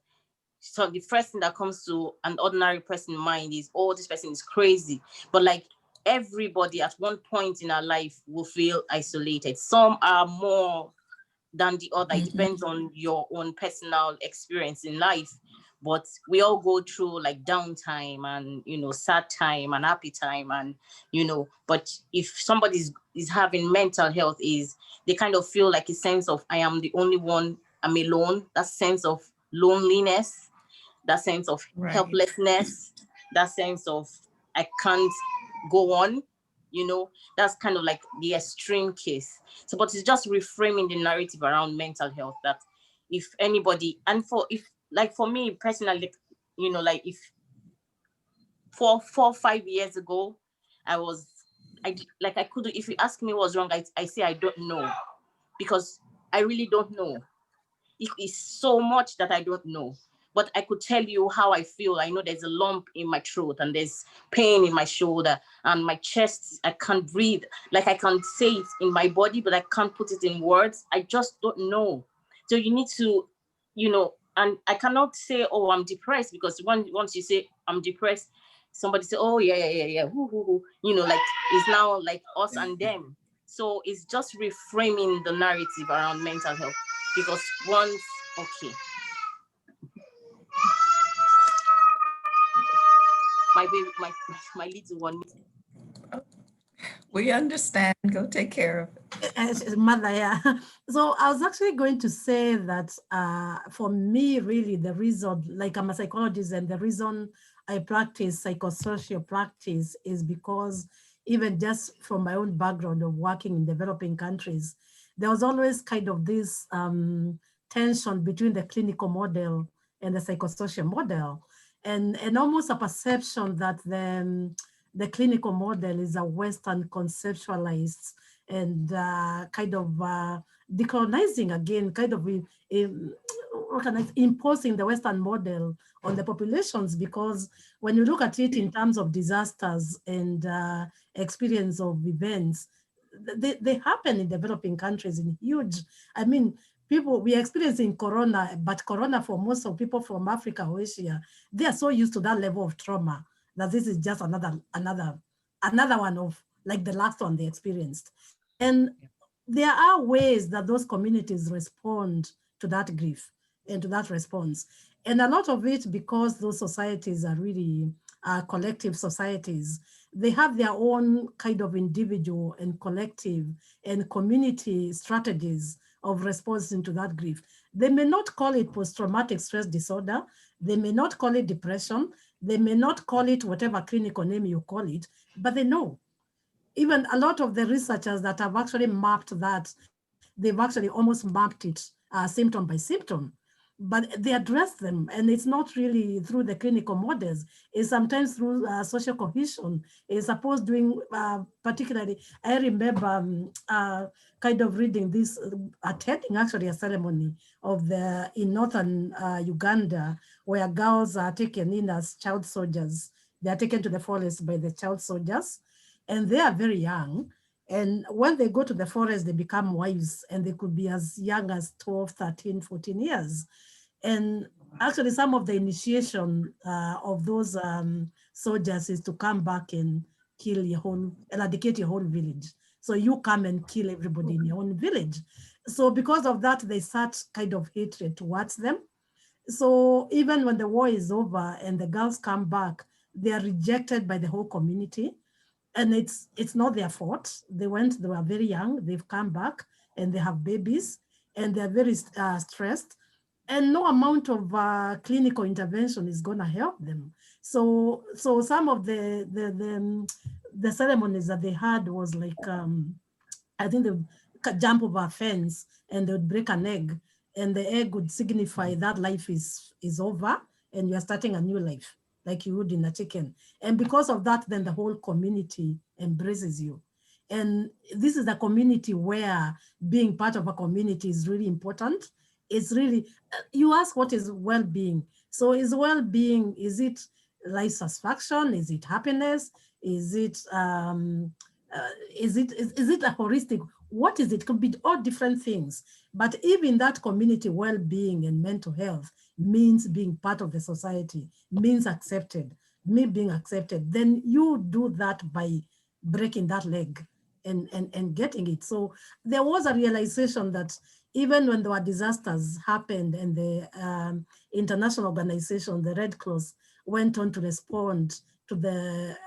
so the first thing that comes to an ordinary person's mind is, oh, this person is crazy. But like everybody at one point in our life will feel isolated. Some are more than the other. It depends on your own personal experience in life. But we all go through like downtime and, you know, sad time and happy time. And, you know, but if somebody is having mental health, is they kind of feel like a sense of, I am the only one, I'm alone. That sense of loneliness, that sense of helplessness, that sense of I can't go on, you know, that's kind of like the extreme case. So, but it's just reframing the narrative around mental health, that if anybody, and for me personally, you know, like if 4 or 5 years ago, I couldn't, if you ask me what's wrong, I say I don't know, because I really don't know. It is so much that I don't know, but I could tell you how I feel. I know there's a lump in my throat and there's pain in my shoulder and my chest, I can't breathe. Like I can say it in my body, but I can't put it in words. I just don't know. So you need to, you know, and I cannot say, oh, I'm depressed, because once you say I'm depressed, somebody say, oh, yeah. Who. You know, like it's now like us and them. So it's just reframing the narrative around mental health, because once, okay. My baby, my little one. We understand. Go take care of it. Mother, yeah. So I was actually going to say that for me, really, the reason, like I'm a psychologist, and the reason I practice psychosocial practice is because even just from my own background of working in developing countries, there was always kind of this tension between the clinical model and the psychosocial model, and almost a perception that the clinical model is a Western conceptualized and kind of decolonizing again, kind of imposing the Western model on the populations, because when you look at it in terms of disasters and experience of events, they happen in developing countries in huge, I mean, people, we are experiencing Corona, but Corona for most of people from Africa or Asia, they are so used to that level of trauma that this is just another one of like the last one they experienced. And there are ways that those communities respond to that grief and to that response. And a lot of it, because those societies are really collective societies, they have their own kind of individual and collective and community strategies of responding to that grief. They may not call it post-traumatic stress disorder. They may not call it depression. They may not call it whatever clinical name you call it, but they know. Even a lot of the researchers that have actually mapped that, they've actually almost mapped it symptom by symptom, but they address them. And it's not really through the clinical models, it's sometimes through social cohesion. It's supposed doing, particularly, I remember kind of reading this, attending actually a ceremony of in northern Uganda, where girls are taken in as child soldiers. They are taken to the forest by the child soldiers, and they are very young. And when they go to the forest, they become wives, and they could be as young as 12, 13, 14 years. And actually some of the initiation of those soldiers is to come back and eradicate your whole village. So you come and kill everybody in your own village. So because of that, they start kind of hatred towards them. So even when the war is over and the girls come back, they are rejected by the whole community. And it's not their fault. They were very young, they've come back, and they have babies and they're very stressed, and no amount of clinical intervention is going to help them. So some of the ceremonies that they had was like, I think they would jump over a fence and they would break an egg, and the egg would signify that life is over and you are starting a new life, like you would in a chicken. And because of that, then the whole community embraces you. And this is a community where being part of a community is really important. It's really, you ask what is well-being. So is well-being, is it life satisfaction? Is it happiness? Is it is it a holistic? What is it? Could be all different things. But even that community well-being and mental health means being part of the society, means accepted, me being accepted. Then you do that by breaking that leg and getting it. So there was a realization that even when there were disasters happened and the international organization, the Red Cross, went on to respond to that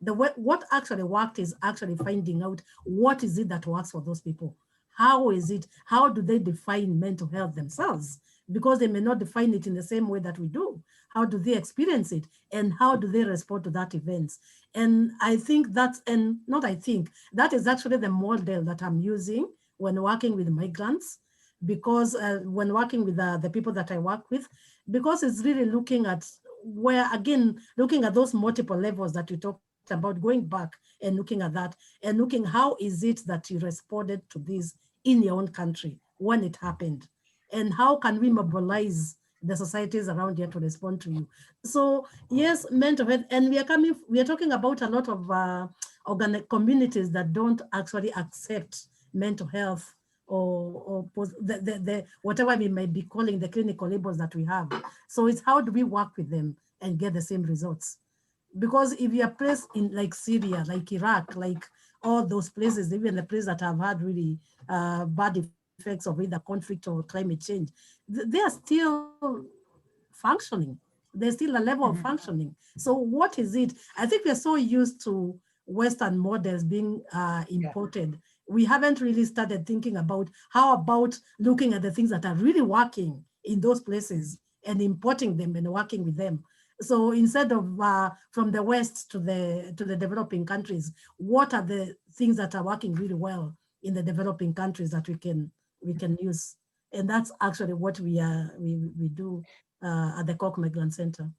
what actually worked is actually finding out what is it that works for those people. How is it? How do they define mental health themselves? Because they may not define it in the same way that we do. How do they experience it? And how do they respond to that events? And I think that's, and not I think, that is actually the model that I'm using when working with migrants, because when working with the people that I work with, because it's really looking at where, again, looking at those multiple levels that we talked about, going back and looking at that and looking how is it that you responded to this in your own country when it happened, and how can we mobilize the societies around here to respond to you. So yes, mental health, and we are talking about a lot of organic communities that don't actually accept mental health or the whatever we might be calling the clinical labels that we have. So it's how do we work with them and get the same results? Because if you are placed in like Syria, like Iraq, like all those places, even the places that have had really bad effects of either conflict or climate change, they are still functioning. There's still a level of functioning. So what is it? I think we're so used to Western models being imported. We haven't really started thinking about how about looking at the things that are really working in those places and importing them and working with them. So instead of from the West to the developing countries, what are the things that are working really well in the developing countries that we can use? And that's actually what we do at the Cork Migrant Center.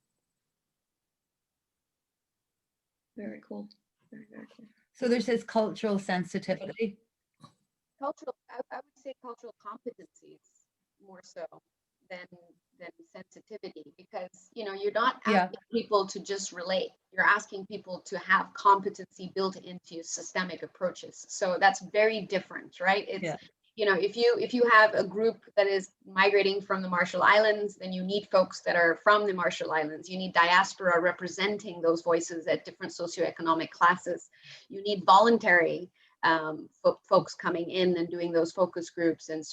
Very cool. Very, very cool. So there's this cultural sensitivity. Cultural, I would say cultural competencies more so than sensitivity, because you're not asking people to just relate. You're asking people to have competency built into systemic approaches. So that's very different, right? It's if you have a group that is migrating from the Marshall Islands, then you need folks that are from the Marshall Islands. You need diaspora representing those voices at different socioeconomic classes. You need voluntary folks coming in and doing those focus groups and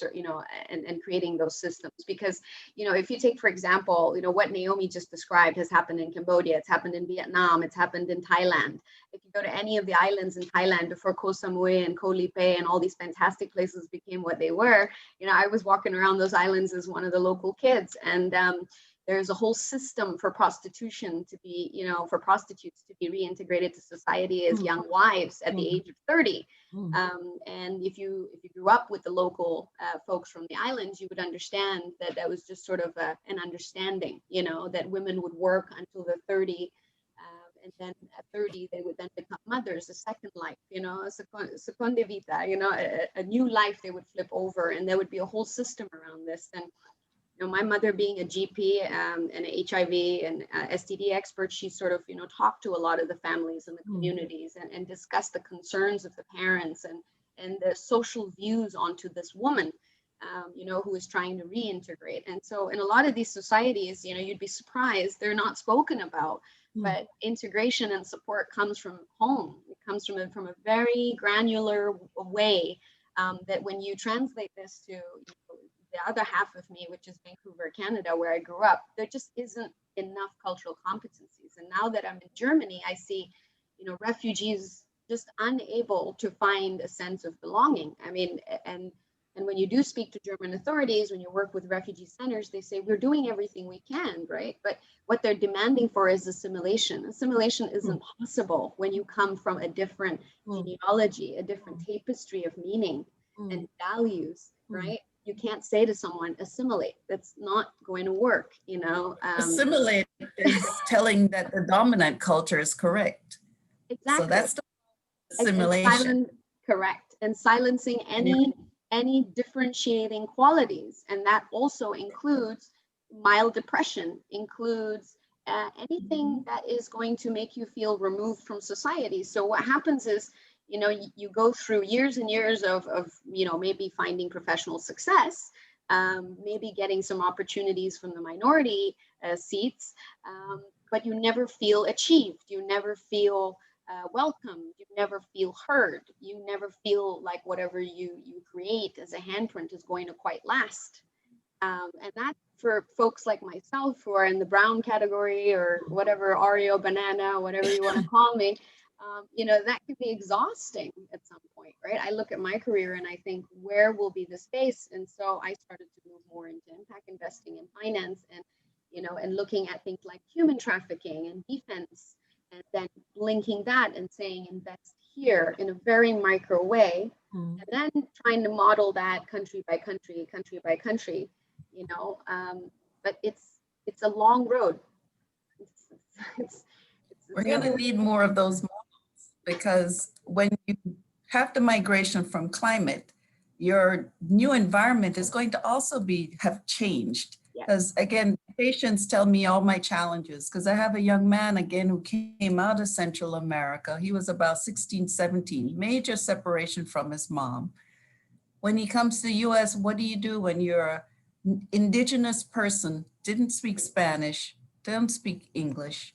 creating those systems. Because if you take, for example, what Naomi just described has happened in Cambodia, it's happened in Vietnam, it's happened in Thailand. If you go to any of the islands in Thailand before Koh Samui and Koh Lipe and all these fantastic places became what they were, I was walking around those islands as one of the local kids, and there's a whole system for prostitution to be, for prostitutes to be reintegrated to society as young wives at the age of 30. And if you grew up with the local folks from the islands, you would understand that that was just sort of an understanding, that women would work until they're 30. And then at 30, they would then become mothers, a second life, seconda vita, a new life they would flip over, and there would be a whole system around this. And my mother being a GP and an HIV and STD expert, she sort of, talked to a lot of the families and the communities and discussed the concerns of the parents and the social views onto this woman, who is trying to reintegrate. And so in a lot of these societies, you'd be surprised, they're not spoken about, but integration and support comes from home. It comes from a very granular way that when you translate this to the other half of me, which is Vancouver, Canada, where I grew up, there just isn't enough cultural competencies. And now that I'm in Germany, I see, refugees just unable to find a sense of belonging. I mean, and when you do speak to German authorities, when you work with refugee centers, they say we're doing everything we can, right? But what they're demanding for is assimilation. Assimilation isn't possible when you come from a different genealogy, a different tapestry of meaning and values, right? You can't say to someone, assimilate. That's not going to work, you know. Assimilate is telling that the dominant culture is correct. Exactly. So that's the assimilation. Correct. And silencing any differentiating qualities. And that also includes mild depression, includes anything that is going to make you feel removed from society. So what happens is, you know, you go through years and years of you know, maybe finding professional success, maybe getting some opportunities from the minority seats, but you never feel achieved. You never feel welcome. You never feel heard. You never feel like whatever you create as a handprint is going to quite last. And that, for folks like myself who are in the brown category or whatever, Oreo, banana, whatever you want to call me, you know, that can be exhausting at some point, right? I look at my career and I think, where will be the space? And so I started to move more into impact investing and finance, and, you know, and looking at things like human trafficking and defense, and then linking that and saying, invest here in a very micro way, and then trying to model that country by country by country, you know. But it's a long road. We're going to need more of those models, because when you have the migration from climate, your new environment is going to also have changed. Because again, patients tell me all my challenges, because I have a young man again who came out of Central America. He was about 16, 17, major separation from his mom. When he comes to the US, what do you do when you're an indigenous person, didn't speak Spanish, don't speak English,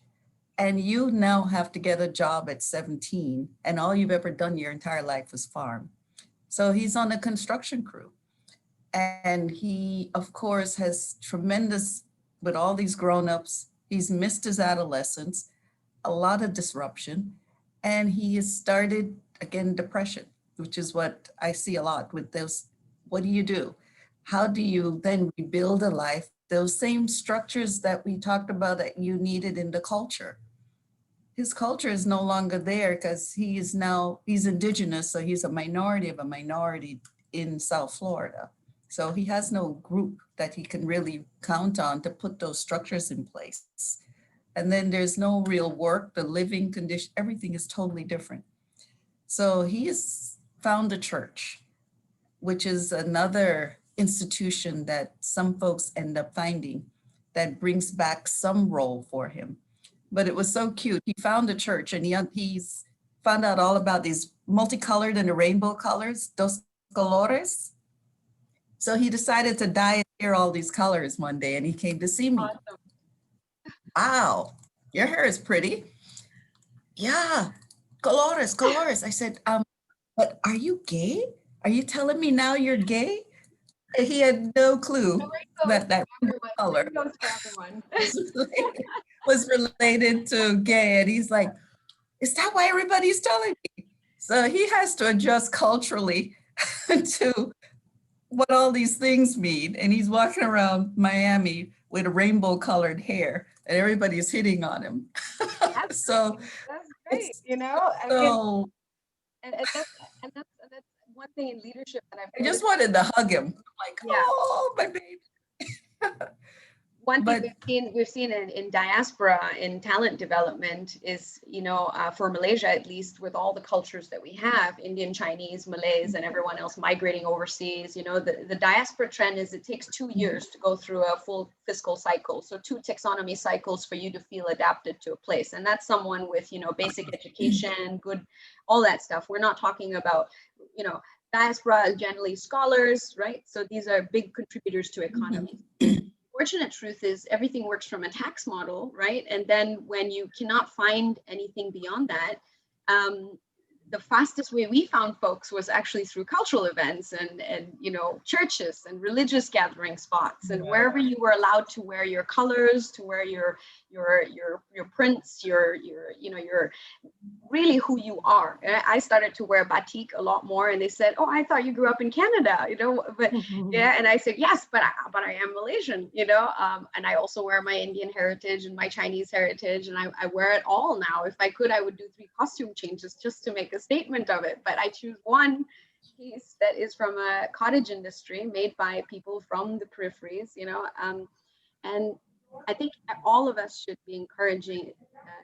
and you now have to get a job at 17, and all you've ever done your entire life was farm? So he's on a construction crew. And he, of course, has tremendous, with all these grown-ups, he's missed his adolescence, a lot of disruption, and he has started, again, depression, which is what I see a lot with those. What do you do? How do you then rebuild a life? Those same structures that we talked about that you needed in the culture. His culture is no longer there because he's indigenous, so he's a minority of a minority in South Florida. So he has no group that he can really count on to put those structures in place. And then there's no real work, the living condition, everything is totally different. So he has found a church, which is another institution that some folks end up finding that brings back some role for him. But it was so cute. He found a church, and he's found out all about these multicolored and the rainbow colors, dos colores. So he decided to dye his hair all these colors one day, and he came to see me. Awesome. Wow, your hair is pretty. Yeah, colores, colores. I said, but are you gay? Are you telling me now you're gay? He had no clue that color was related to gay. And he's like, is that why everybody's telling me? So he has to adjust culturally to what all these things mean. And he's walking around Miami with a rainbow colored hair, and everybody's hitting on him. So that's great, you know. So, and that's one thing in leadership that I just wanted to hug him. Like, yeah. Oh, my baby. One thing we've seen in diaspora, in talent development, is, you know, for Malaysia, at least, with all the cultures that we have, Indian, Chinese, Malays, and everyone else migrating overseas, you know, the diaspora trend is it takes 2 years to go through a full fiscal cycle. So 2 taxonomy cycles for you to feel adapted to a place. And that's someone with, you know, basic education, good, all that stuff. We're not talking about, you know, diaspora generally scholars, right? So these are big contributors to economies. Fortunate truth is everything works from a tax model, right? And then when you cannot find anything beyond that, the fastest way we found folks was actually through cultural events and you know, churches and religious gathering spots, and wherever you were allowed to wear your colors, to wear your, your prints, your really who you are. And I started to wear batik a lot more, and they said, "Oh, I thought you grew up in Canada," but yeah, and I said, "Yes, but I am Malaysian," and I also wear my Indian heritage and my Chinese heritage, and I wear it all now. If I could, I would do 3 costume changes just to make a statement of it, but I choose one piece that is from a cottage industry made by people from the peripheries, and I think all of us should be encouraging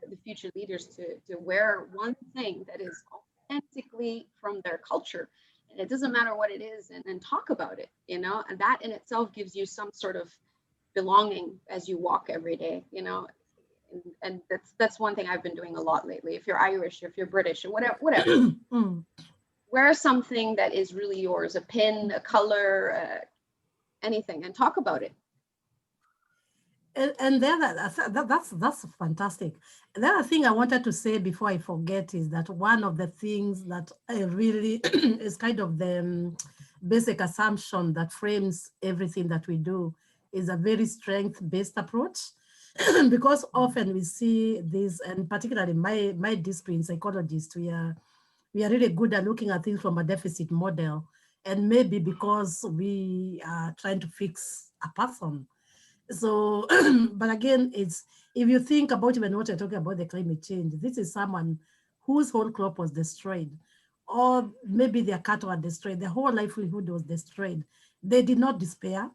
the future leaders to wear one thing that is authentically from their culture. And it doesn't matter what it is, and talk about it, and that in itself gives you some sort of belonging as you walk every day, and that's one thing I've been doing a lot lately. If you're Irish, if you're British, or whatever, wear something that is really yours, a pin, a color, anything, and talk about it. And then that's fantastic. The other thing I wanted to say before I forget is that one of the things that I really is kind of the basic assumption that frames everything that we do is a very strength-based approach. Because often we see this, and particularly my discipline, psychologists, we are really good at looking at things from a deficit model, and maybe because we are trying to fix a person. So, but again, it's, if you think about even what you're talking about, the climate change, this is someone whose whole crop was destroyed, or maybe their cattle were destroyed, their whole livelihood was destroyed. They did not despair.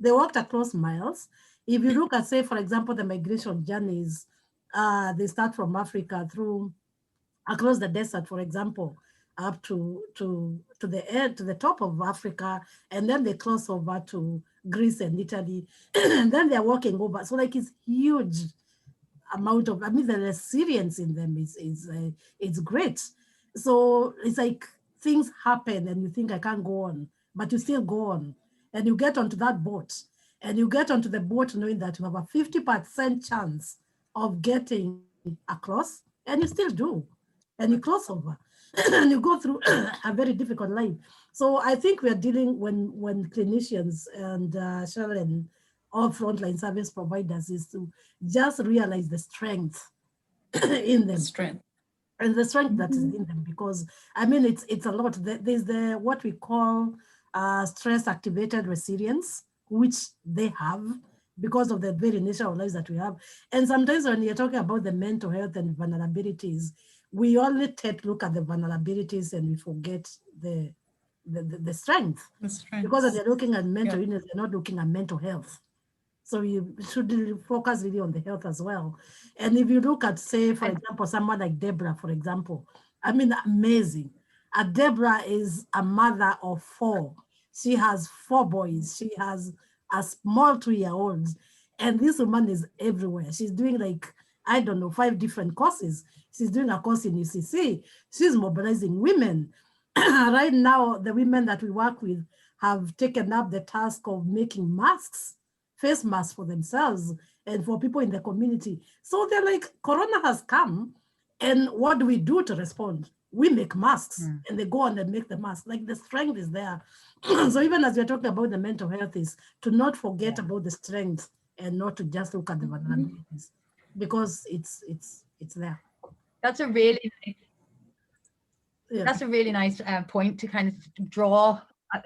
They walked across miles. If you look at, say, for example, the migration journeys, they start from Africa through across the desert, for example, up to the top of Africa, and then they cross over to Greece and Italy, and then they're walking over. So like it's huge amount of, I mean, the resilience in them is it's great. So it's like things happen and you think I can't go on, but you still go on, and you get onto that boat, and you get onto the boat knowing that you have a 50% chance of getting across, and you still do, and you cross over and you go through a very difficult life. So I think we're dealing, when clinicians and Sharon, all frontline service providers, is to just realize the strength in them. Strength. And the strength that is in them, because I mean, it's a lot. There's what we call stress activated resilience, which they have because of the very nature of lives that we have. And sometimes when you're talking about the mental health and vulnerabilities, we only take a look at the vulnerabilities and we forget the strength. The strength. Because when you're looking at mental illness, you're not looking at mental health. So you should focus really on the health as well. And if you look at, say, for example, someone like Deborah, for example, I mean, amazing. Deborah is a mother of 4. She has 4 boys. She has a small 2-year-old. And this woman is everywhere. She's doing like, I don't know, 5 different courses. She's doing a course in UCC. She's mobilizing women. Right now, the women that we work with have taken up the task of making masks, face masks for themselves and for people in the community. So they're like, Corona has come, and what do we do to respond? We make masks, and they go on and make the mask. Like the strength is there. So even as we're talking about the mental health, is to not forget about the strength and not to just look at the vulnerabilities, because it's there. That's a really nice, that's a really nice point to kind of draw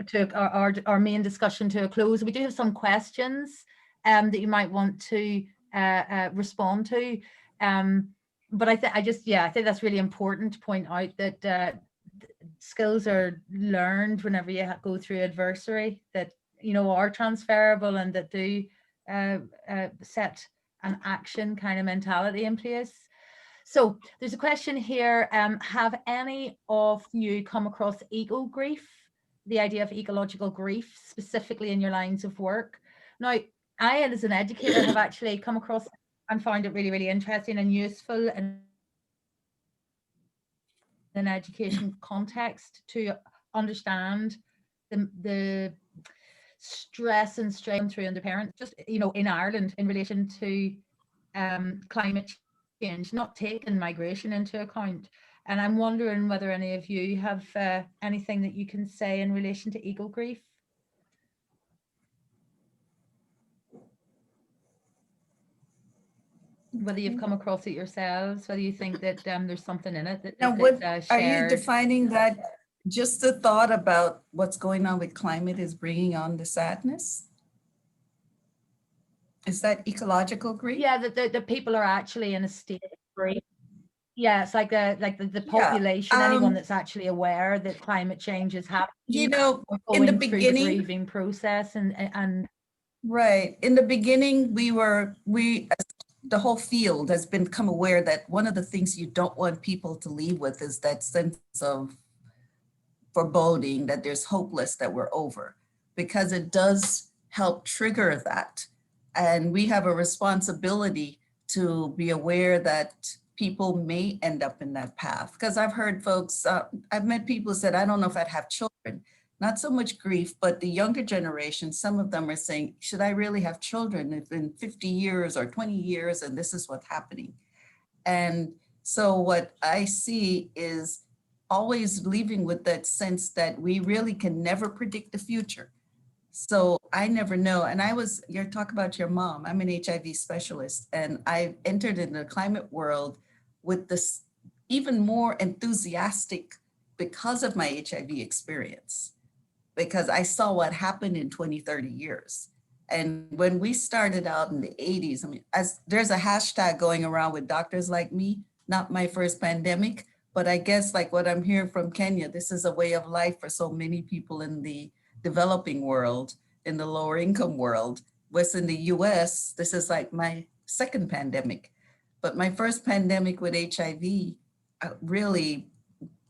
to our main discussion to a close. We do have some questions that you might want to respond to, but I think that's really important to point out that skills are learned whenever you go through adversity, that are transferable, and that do set an action kind of mentality in place. So there's a question here. Have any of you come across ego grief, the idea of ecological grief, specifically in your lines of work? Now, I, as an educator, have actually come across and found it really, really interesting and useful in an education context to understand the stress and strain through under parents, just in Ireland in relation to climate change, not taking migration into account. And I'm wondering whether any of you have anything that you can say in relation to ego grief. whether you've come across it yourselves, whether you think that there's something in it Now, that's what are you shared. defining that just the thought about what's going on with climate is bringing on the sadness? Is that ecological grief? Yeah, that the people are actually in a state of grief. Yeah, it's like the population, anyone that's actually aware that climate change is happening. You know, going in the through beginning, the grieving process and right. In the beginning, the whole field has become aware that one of the things you don't want people to leave with is that sense of foreboding that there's hopeless, that we're over, because it does help trigger that. And we have a responsibility to be aware that people may end up in that path. Because I've heard folks, I've met people who said, I don't know if I'd have children. Not so much grief, but the younger generation, some of them are saying, should I really have children if in 50 years or 20 years, and this is what's happening? And so what I see is always leaving with that sense that we really can never predict the future. So I never know. And you're talking about your mom. I'm an HIV specialist, and I entered in the climate world with this even more enthusiastic because of my HIV experience, because I saw what happened in 20, 30 years. And when we started out in the 80s, I mean, there's a hashtag going around with doctors like me, not my first pandemic, but I guess like what I'm hearing from Kenya, this is a way of life for so many people in the developing world, in the lower income world. What's in the US, this is like my second pandemic. But my first pandemic with HIV really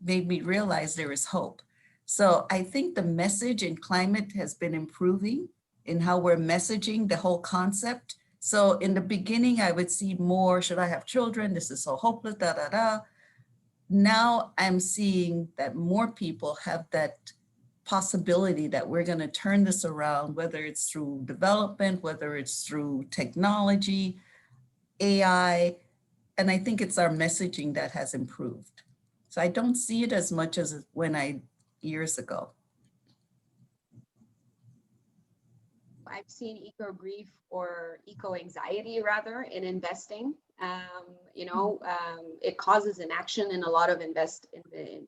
made me realize there is hope. So I think the message in climate has been improving in how we're messaging the whole concept. So in the beginning, I would see more, should I have children? This is so hopeless, da, da, da. Now I'm seeing that more people have that possibility that we're going to turn this around, whether it's through development, whether it's through technology, AI, and I think it's our messaging that has improved. So I don't see it as much as years ago. I've seen eco grief or eco anxiety rather in investing. It causes inaction in a lot of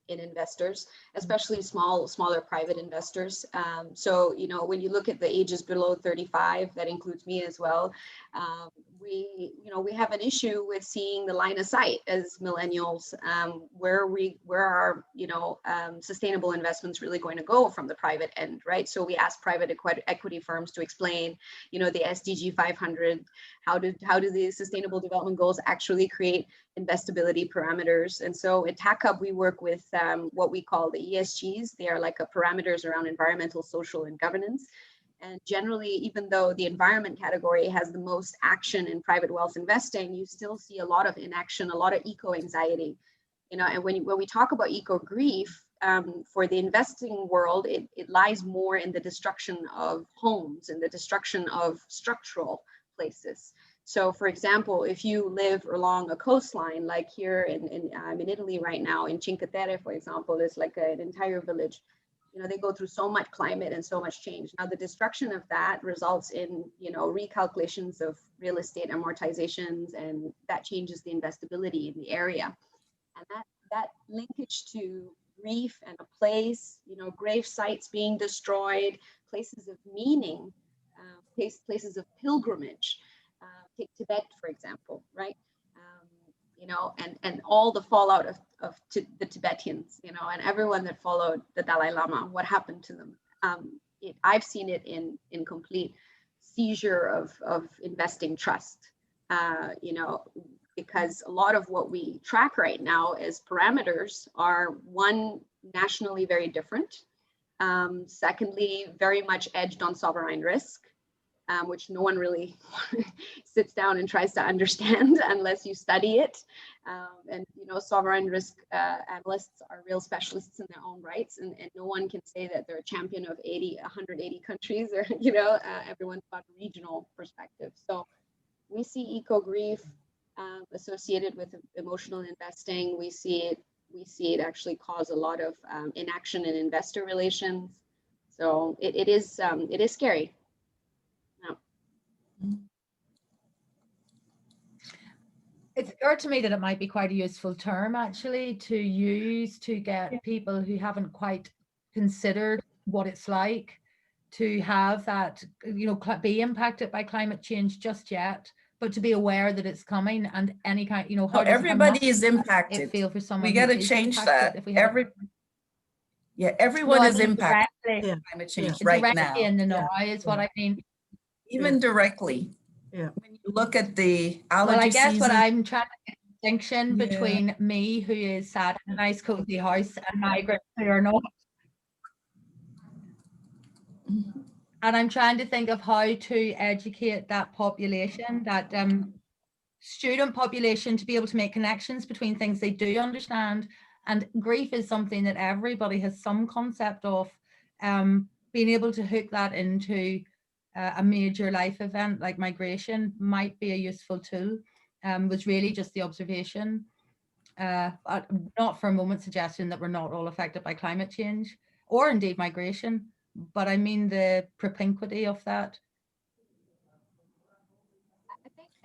investors, especially smaller private investors. So when you look at the ages below 35, that includes me as well. We have an issue with seeing the line of sight as millennials, where are sustainable investments really going to go from the private end, right? So we ask private equity firms to explain, the SDG 500, how do the sustainable development goals actually create investability parameters. And so at TACUP, we work with what we call the ESGs. They are like parameters around environmental, social, and governance. And generally, even though the environment category has the most action in private wealth investing, you still see a lot of inaction, a lot of eco anxiety. And when we talk about eco grief, for the investing world, it lies more in the destruction of homes and the destruction of structural places. So for example, if you live along a coastline, like here I'm in Italy right now, in Cinque Terre, for example, there's like an entire village. They go through so much climate and so much change. Now, the destruction of that results in, recalculations of real estate amortizations, and that changes the investability in the area. And that linkage to grief and a place, grave sites being destroyed, places of meaning, places of pilgrimage. Take Tibet, for example, right? And all the fallout of the Tibetans, and everyone that followed the Dalai Lama, what happened to them? I've seen it in complete seizure of investing trust, because a lot of what we track right now as parameters are, one, nationally very different. Secondly, very much edged on sovereign risk. Which no one really sits down and tries to understand unless you study it. And sovereign risk analysts are real specialists in their own rights, and no one can say that they're a champion of 180 countries, or everyone's got a regional perspective. So we see eco grief associated with emotional investing. We see it actually cause a lot of inaction in investor relations. So it is scary. It's occurred to me that it might be quite a useful term actually to use to get people who haven't quite considered what it's like to have that, you know, be impacted by climate change just yet, but to be aware that it's coming and any kind, you know, how everybody is it impacted. feel for someone We got to who is change impacted that. if we have Everyone is mean impacted Yeah. by climate change Yeah. right directly now. in the know is what I mean. Even directly. Yeah. When you look at the allergy Well, I guess season, what I'm trying to make a distinction Yeah. between me, who is sat in a nice cozy house, and migrants who are not. And I'm trying to think of how to educate that population, that student population, to be able to make connections between things they do understand. And grief is something that everybody has some concept of. Being able to hook that into a major life event like migration might be a useful tool. Was really just the observation. Not for a moment suggesting that we're not all affected by climate change or indeed migration, but I mean the propinquity of that.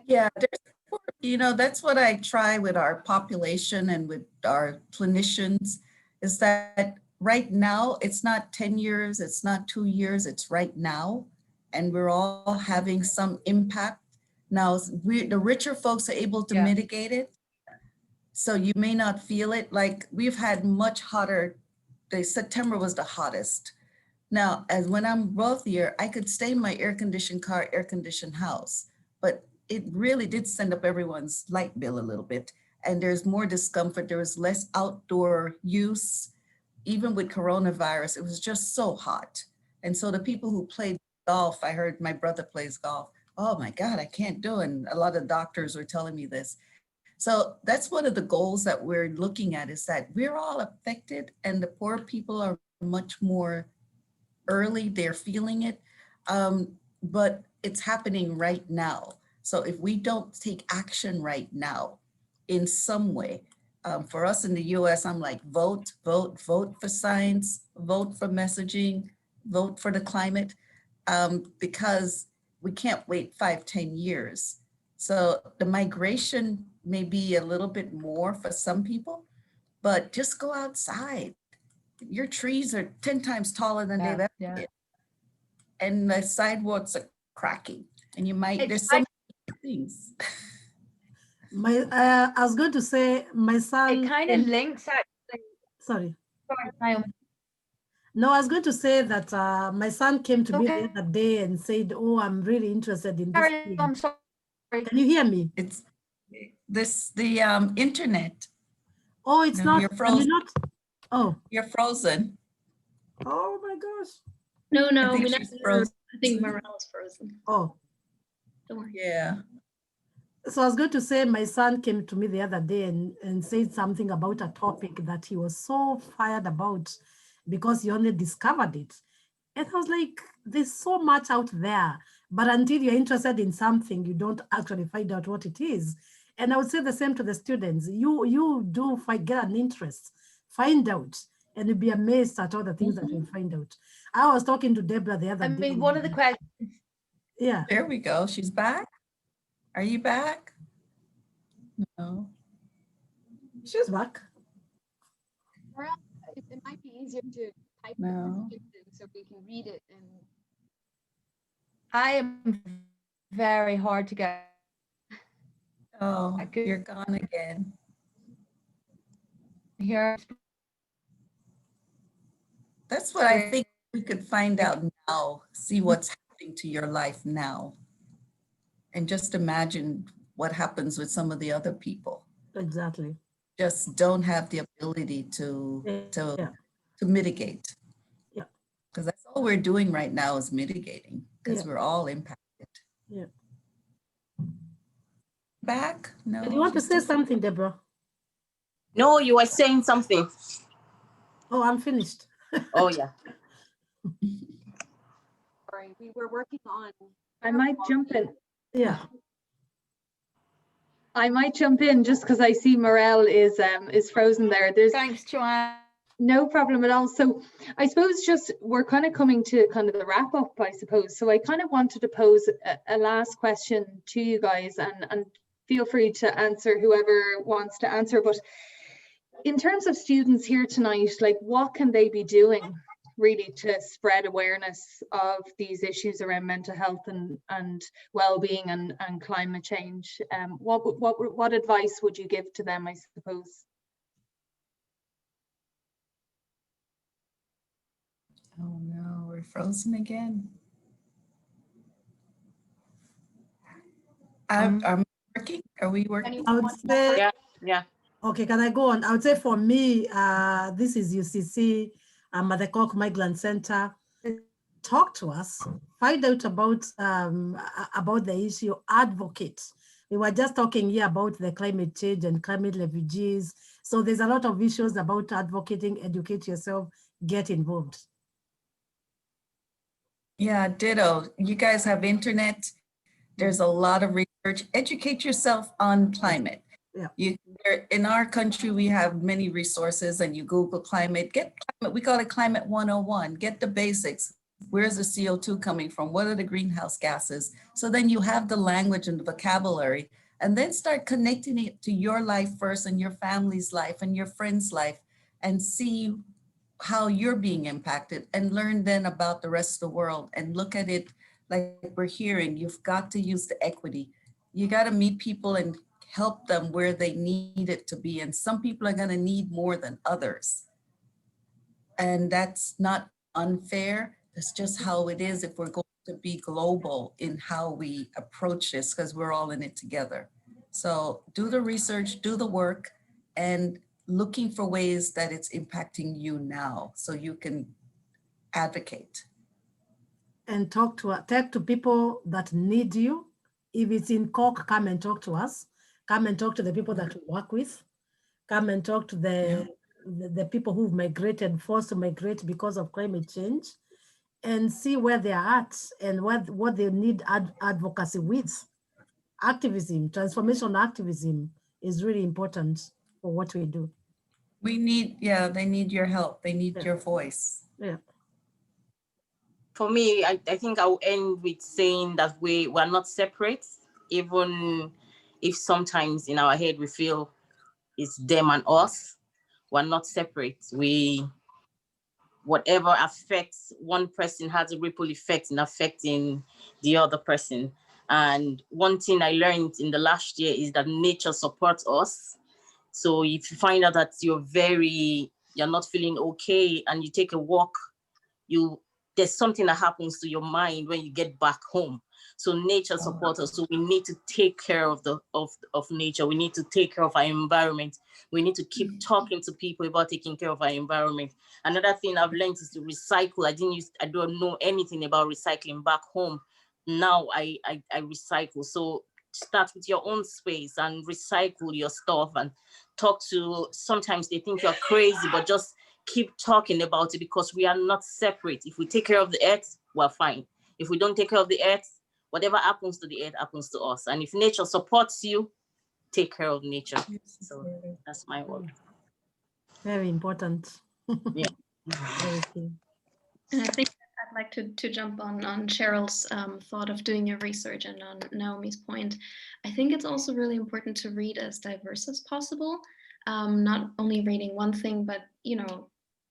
yeah, you know, that's what I try with our population and with our clinicians, is that right now, it's not 10 years, it's not 2 years, it's right now. And we're all having some impact. Now, the richer folks are able to mitigate it. So you may not feel it. Like we've had much hotter, September was the hottest. Now, as when I'm wealthier, I could stay in my air-conditioned car, air-conditioned house, but it really did send up everyone's light bill a little bit. And there's more discomfort. There was less outdoor use. Even with coronavirus, it was just so hot. And so the people who played golf, I heard my brother plays golf. Oh my God, I can't do it. And a lot of doctors were telling me this. So that's one of the goals that we're looking at, is that we're all affected, and the poor people are much more early, they're feeling it, but it's happening right now. So if we don't take action right now in some way, for us in the US, I'm like, vote, vote, vote for science, vote for messaging, vote for the climate, because we can't wait 5-10 years. So the migration may be a little bit more for some people, but just go outside. Your trees are 10 times taller than they've ever been. And the sidewalks are cracking, and you might, there's so many things. I was going to say, my son. It kind of links actually. Sorry. Naomi. No, I was going to say that my son came to me the other day and said, "Oh, I'm really interested in this thing." I'm sorry. Can you hear me? It's the internet. Oh, it's not. You're frozen. Not? Oh. You're frozen. Oh my gosh. No, I think she's frozen. I think Marelle is frozen. Oh. Don't worry. Yeah. So I was going to say, my son came to me the other day and said something about a topic that he was so fired about because he only discovered it. And I was like, there's so much out there, but until you're interested in something, you don't actually find out what it is. And I would say the same to the students. You do get an interest, find out, and you'll be amazed at all the things that you'll find out. I was talking to Deborah the other day. I mean, one of the questions. Yeah. There we go. She's back. Are you back? No. She's back. It might be easier to type No. it so we can read it. And I am very hard to get. Oh, you're gone again. Here. That's what I think we could find out now, see what's happening to your life now. And just imagine what happens with some of the other people. Exactly. Just don't have the ability to mitigate. Yeah. Because that's all we're doing right now is mitigating, because we're all impacted. Yeah. Back? No. Do you want to say something, Deborah? No, you were saying something. Oh, I'm finished. Oh, yeah. sorry, we were working on. I might jump in. Yeah. I might jump in just because I see Marelle is frozen there. Thanks, Joanne. No problem at all. So I suppose just we're kind of coming to kind of the wrap up, I suppose. So I kind of wanted to pose a last question to you guys and feel free to answer, whoever wants to answer. But in terms of students here tonight, like what can they be doing really to spread awareness of these issues around mental health and well-being and climate change? What advice would you give to them, I suppose? Oh no, we're frozen again. I'm working. Are we working? I would say, Yeah. okay, can I go on? I would say for me, this is UCC, at the Cork Migrant Center. Talk to us, find out about the issue, advocate. We were just talking here about the climate change and climate refugees. So there's a lot of issues about advocating, educate yourself, get involved. Yeah, ditto. You guys have internet. There's a lot of research. Educate yourself on climate. Yeah. In our country, we have many resources, and you Google climate, get climate, we call it Climate 101, get the basics. Where's the CO2 coming from? What are the greenhouse gases? So then you have the language and the vocabulary, and then start connecting it to your life first and your family's life and your friend's life, and see how you're being impacted, and learn then about the rest of the world and look at it like we're hearing. You've got to use the equity. You got to meet people and help them where they need it to be. And some people are going to need more than others. And that's not unfair. That's just how it is if we're going to be global in how we approach this, because we're all in it together. So do the research, do the work, and looking for ways that it's impacting you now so you can advocate. And talk to people that need you. If it's in Cork, come and talk to us. Come and talk to the people that we work with. Come and talk to the people who've migrated, forced to migrate because of climate change, and see where they're at and what they need advocacy with. Activism, transformational activism is really important for what we do. We need, they need your help. They need your voice. Yeah. For me, I think I'll end with saying that we're not separate, even if sometimes in our head we feel it's them and us. We're not separate. Whatever affects one person has a ripple effect in affecting the other person. And one thing I learned in the last year is that nature supports us. So if you find out that you're not feeling okay and you take a walk, there's something that happens to your mind when you get back home. So nature supports us. So we need to take care of nature. We need to take care of our environment. We need to keep talking to people about taking care of our environment. Another thing I've learned is to recycle. I don't know anything about recycling back home. Now I recycle. So start with your own space and recycle your stuff and sometimes they think you're crazy, but just keep talking about it, because we are not separate. If we take care of the earth, we're fine. If we don't take care of the earth, whatever happens to the earth happens to us. And if nature supports you, take care of nature. So that's my word. Very important. Yeah. And I think I'd like to jump on Cheryl's thought of doing your research, and on Naomi's point. I think it's also really important to read as diverse as possible. Not only reading one thing, but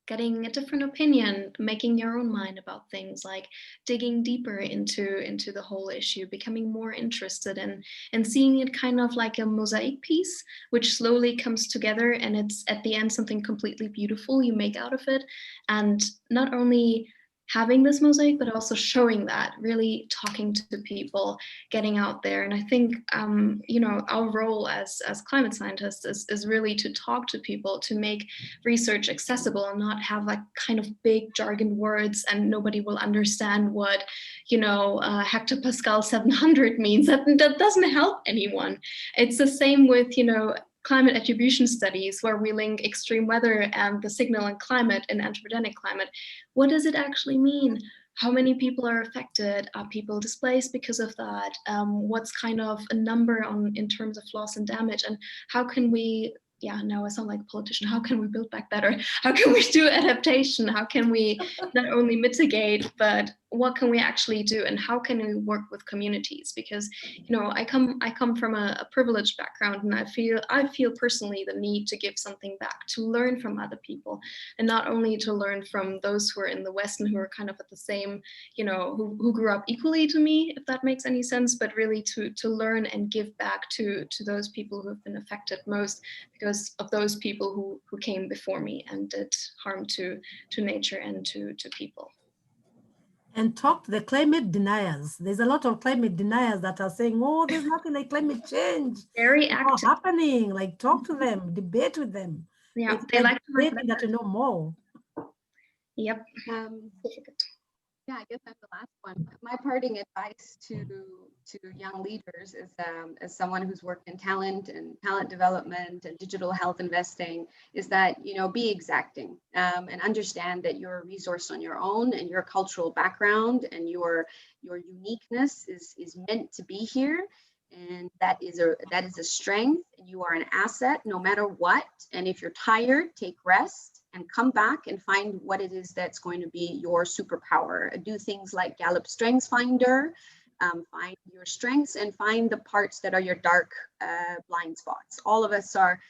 getting a different opinion, making your own mind about things, like digging deeper into the whole issue, becoming more interested and seeing it kind of like a mosaic piece, which slowly comes together, and it's at the end something completely beautiful you make out of it. And not only having this mosaic, but also showing that, really talking to people, getting out there. And I think, our role as climate scientists is really to talk to people, to make research accessible and not have like kind of big jargon words and nobody will understand what, hectopascal 700 means. That doesn't help anyone. It's the same with, climate attribution studies, where we link extreme weather and the signal in climate and anthropogenic climate. What does it actually mean? How many people are affected? Are people displaced because of that? What's kind of a number in terms of loss and damage? And how can we, now I sound like a politician, how can we build back better? How can we do adaptation? How can we not only mitigate, but what can we actually do, and how can we work with communities? Because, you know, I come from a privileged background, and I feel personally the need to give something back, to learn from other people, and not only to learn from those who are in the West and who are kind of at the same, you know, who grew up equally to me, if that makes any sense, but really to learn and give back to those people who have been affected most because of those people who came before me and did harm to nature and to people. And talk to the climate deniers. There's a lot of climate deniers that are saying, oh, there's nothing like climate change. Very It's active. not happening. Like, talk to them, debate with them. Yeah, it's they like debating that to know more. Yep. Yeah, I guess that's the last one. My parting advice to young leaders is, as someone who's worked in talent and talent development and digital health investing, is that, you know, be exacting, and understand that you're a resource on your own, and your cultural background and your uniqueness is meant to be here, and that is a strength, and you are an asset no matter what. And if you're tired, take rest and come back and find what it is that's going to be your superpower. Do things like Gallup Strengths Finder, find your strengths and find the parts that are your dark blind spots. All of us are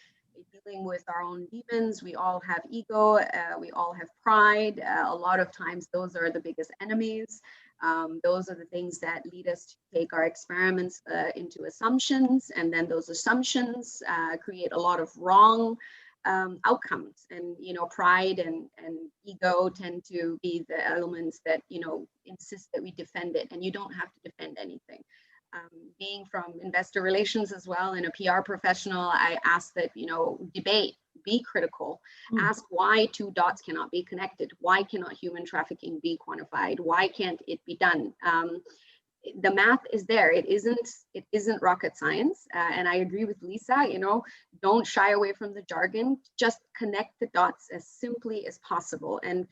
dealing with our own demons. We all have ego. We all have pride. A lot of times those are the biggest enemies. Those are the things that lead us to take our experiments into assumptions, and then those assumptions create a lot of wrong outcomes. And, you know, pride and ego tend to be the elements that, you know, insist that we defend it, and you don't have to defend anything. Being from investor relations as well and a PR professional, I ask that, you know, debate, be critical, ask why two dots cannot be connected. Why cannot human trafficking be quantified? Why can't it be done? The math is there. It isn't rocket science. And I agree with Lisa, you know, don't shy away from the jargon, just connect the dots as simply as possible and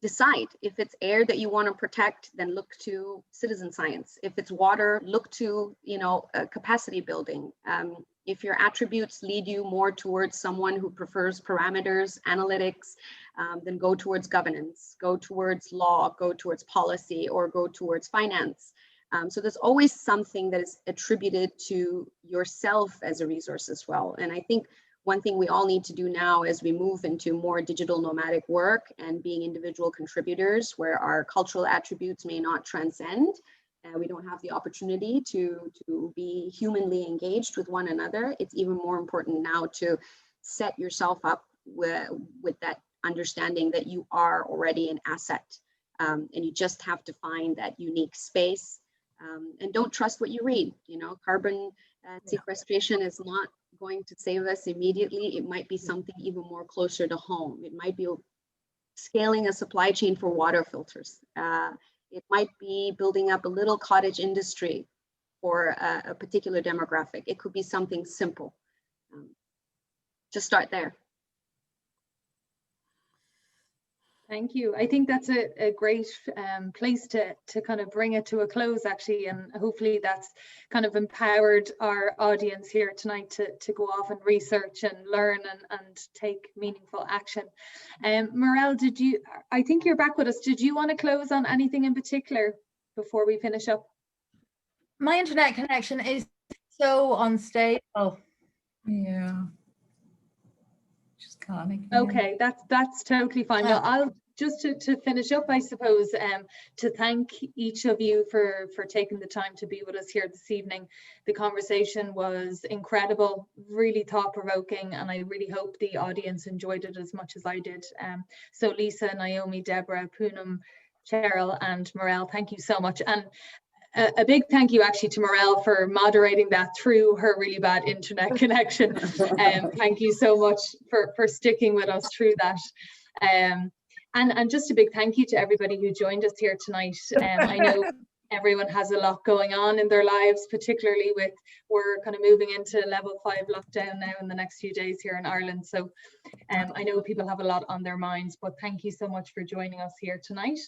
decide. If it's air that you want to protect, then look to citizen science. If it's water, look to, you know, capacity building. If your attributes lead you more towards someone who prefers parameters, analytics, then go towards governance, go towards law, go towards policy, or go towards finance. So there's always something that is attributed to yourself as a resource as well. And I think one thing we all need to do now as we move into more digital nomadic work and being individual contributors where our cultural attributes may not transcend, and we don't have the opportunity to be humanly engaged with one another, it's even more important now to set yourself up with that understanding that you are already an asset, and you just have to find that unique space. And don't trust what you read. You know, carbon sequestration is not going to save us immediately. It might be something even more closer to home. It might be scaling a supply chain for water filters. It might be building up a little cottage industry for a particular demographic. It could be something simple. Just start there. Thank you. I think that's a great place to kind of bring it to a close, actually, and hopefully that's kind of empowered our audience here tonight to go off and research and learn and take meaningful action. Marelle, I think you're back with us. Did you want to close on anything in particular before we finish up? My internet connection is so unstable. Yeah. Okay, that's totally fine. Well, I'll just to finish up, I suppose, to thank each of you for taking the time to be with us here this evening. The conversation was incredible, really thought-provoking, and I really hope the audience enjoyed it as much as I did. So Lisa, Naomi, Deborah, Poonam, Cheryl, and Marelle, thank you so much. And a big thank you actually to Marelle for moderating that through her really bad internet connection. Thank you so much for sticking with us through that. And just a big thank you to everybody who joined us here tonight. I know everyone has a lot going on in their lives, particularly we're kind of moving into level 5 lockdown now in the next few days here in Ireland. So I know people have a lot on their minds, but thank you so much for joining us here tonight.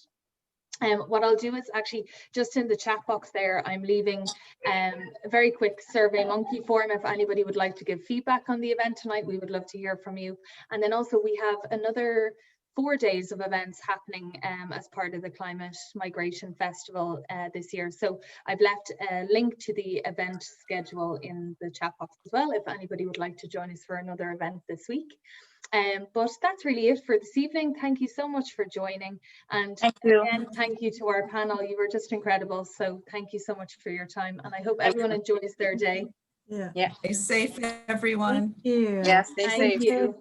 What I'll do is actually just in the chat box there, I'm leaving a very quick Survey Monkey form. If anybody would like to give feedback on the event tonight, we would love to hear from you. And then also we have another 4 days of events happening as part of the Climate Migration Festival this year. So I've left a link to the event schedule in the chat box as well, if anybody would like to join us for another event this week. But that's really it for this evening. Thank you so much for joining, and again, thank you to our panel. You were just incredible, so thank you so much for your time, and I hope everyone enjoys their day. Yeah. Yeah. Stay safe, everyone. Thank you. Yes, stay Thank safe. you.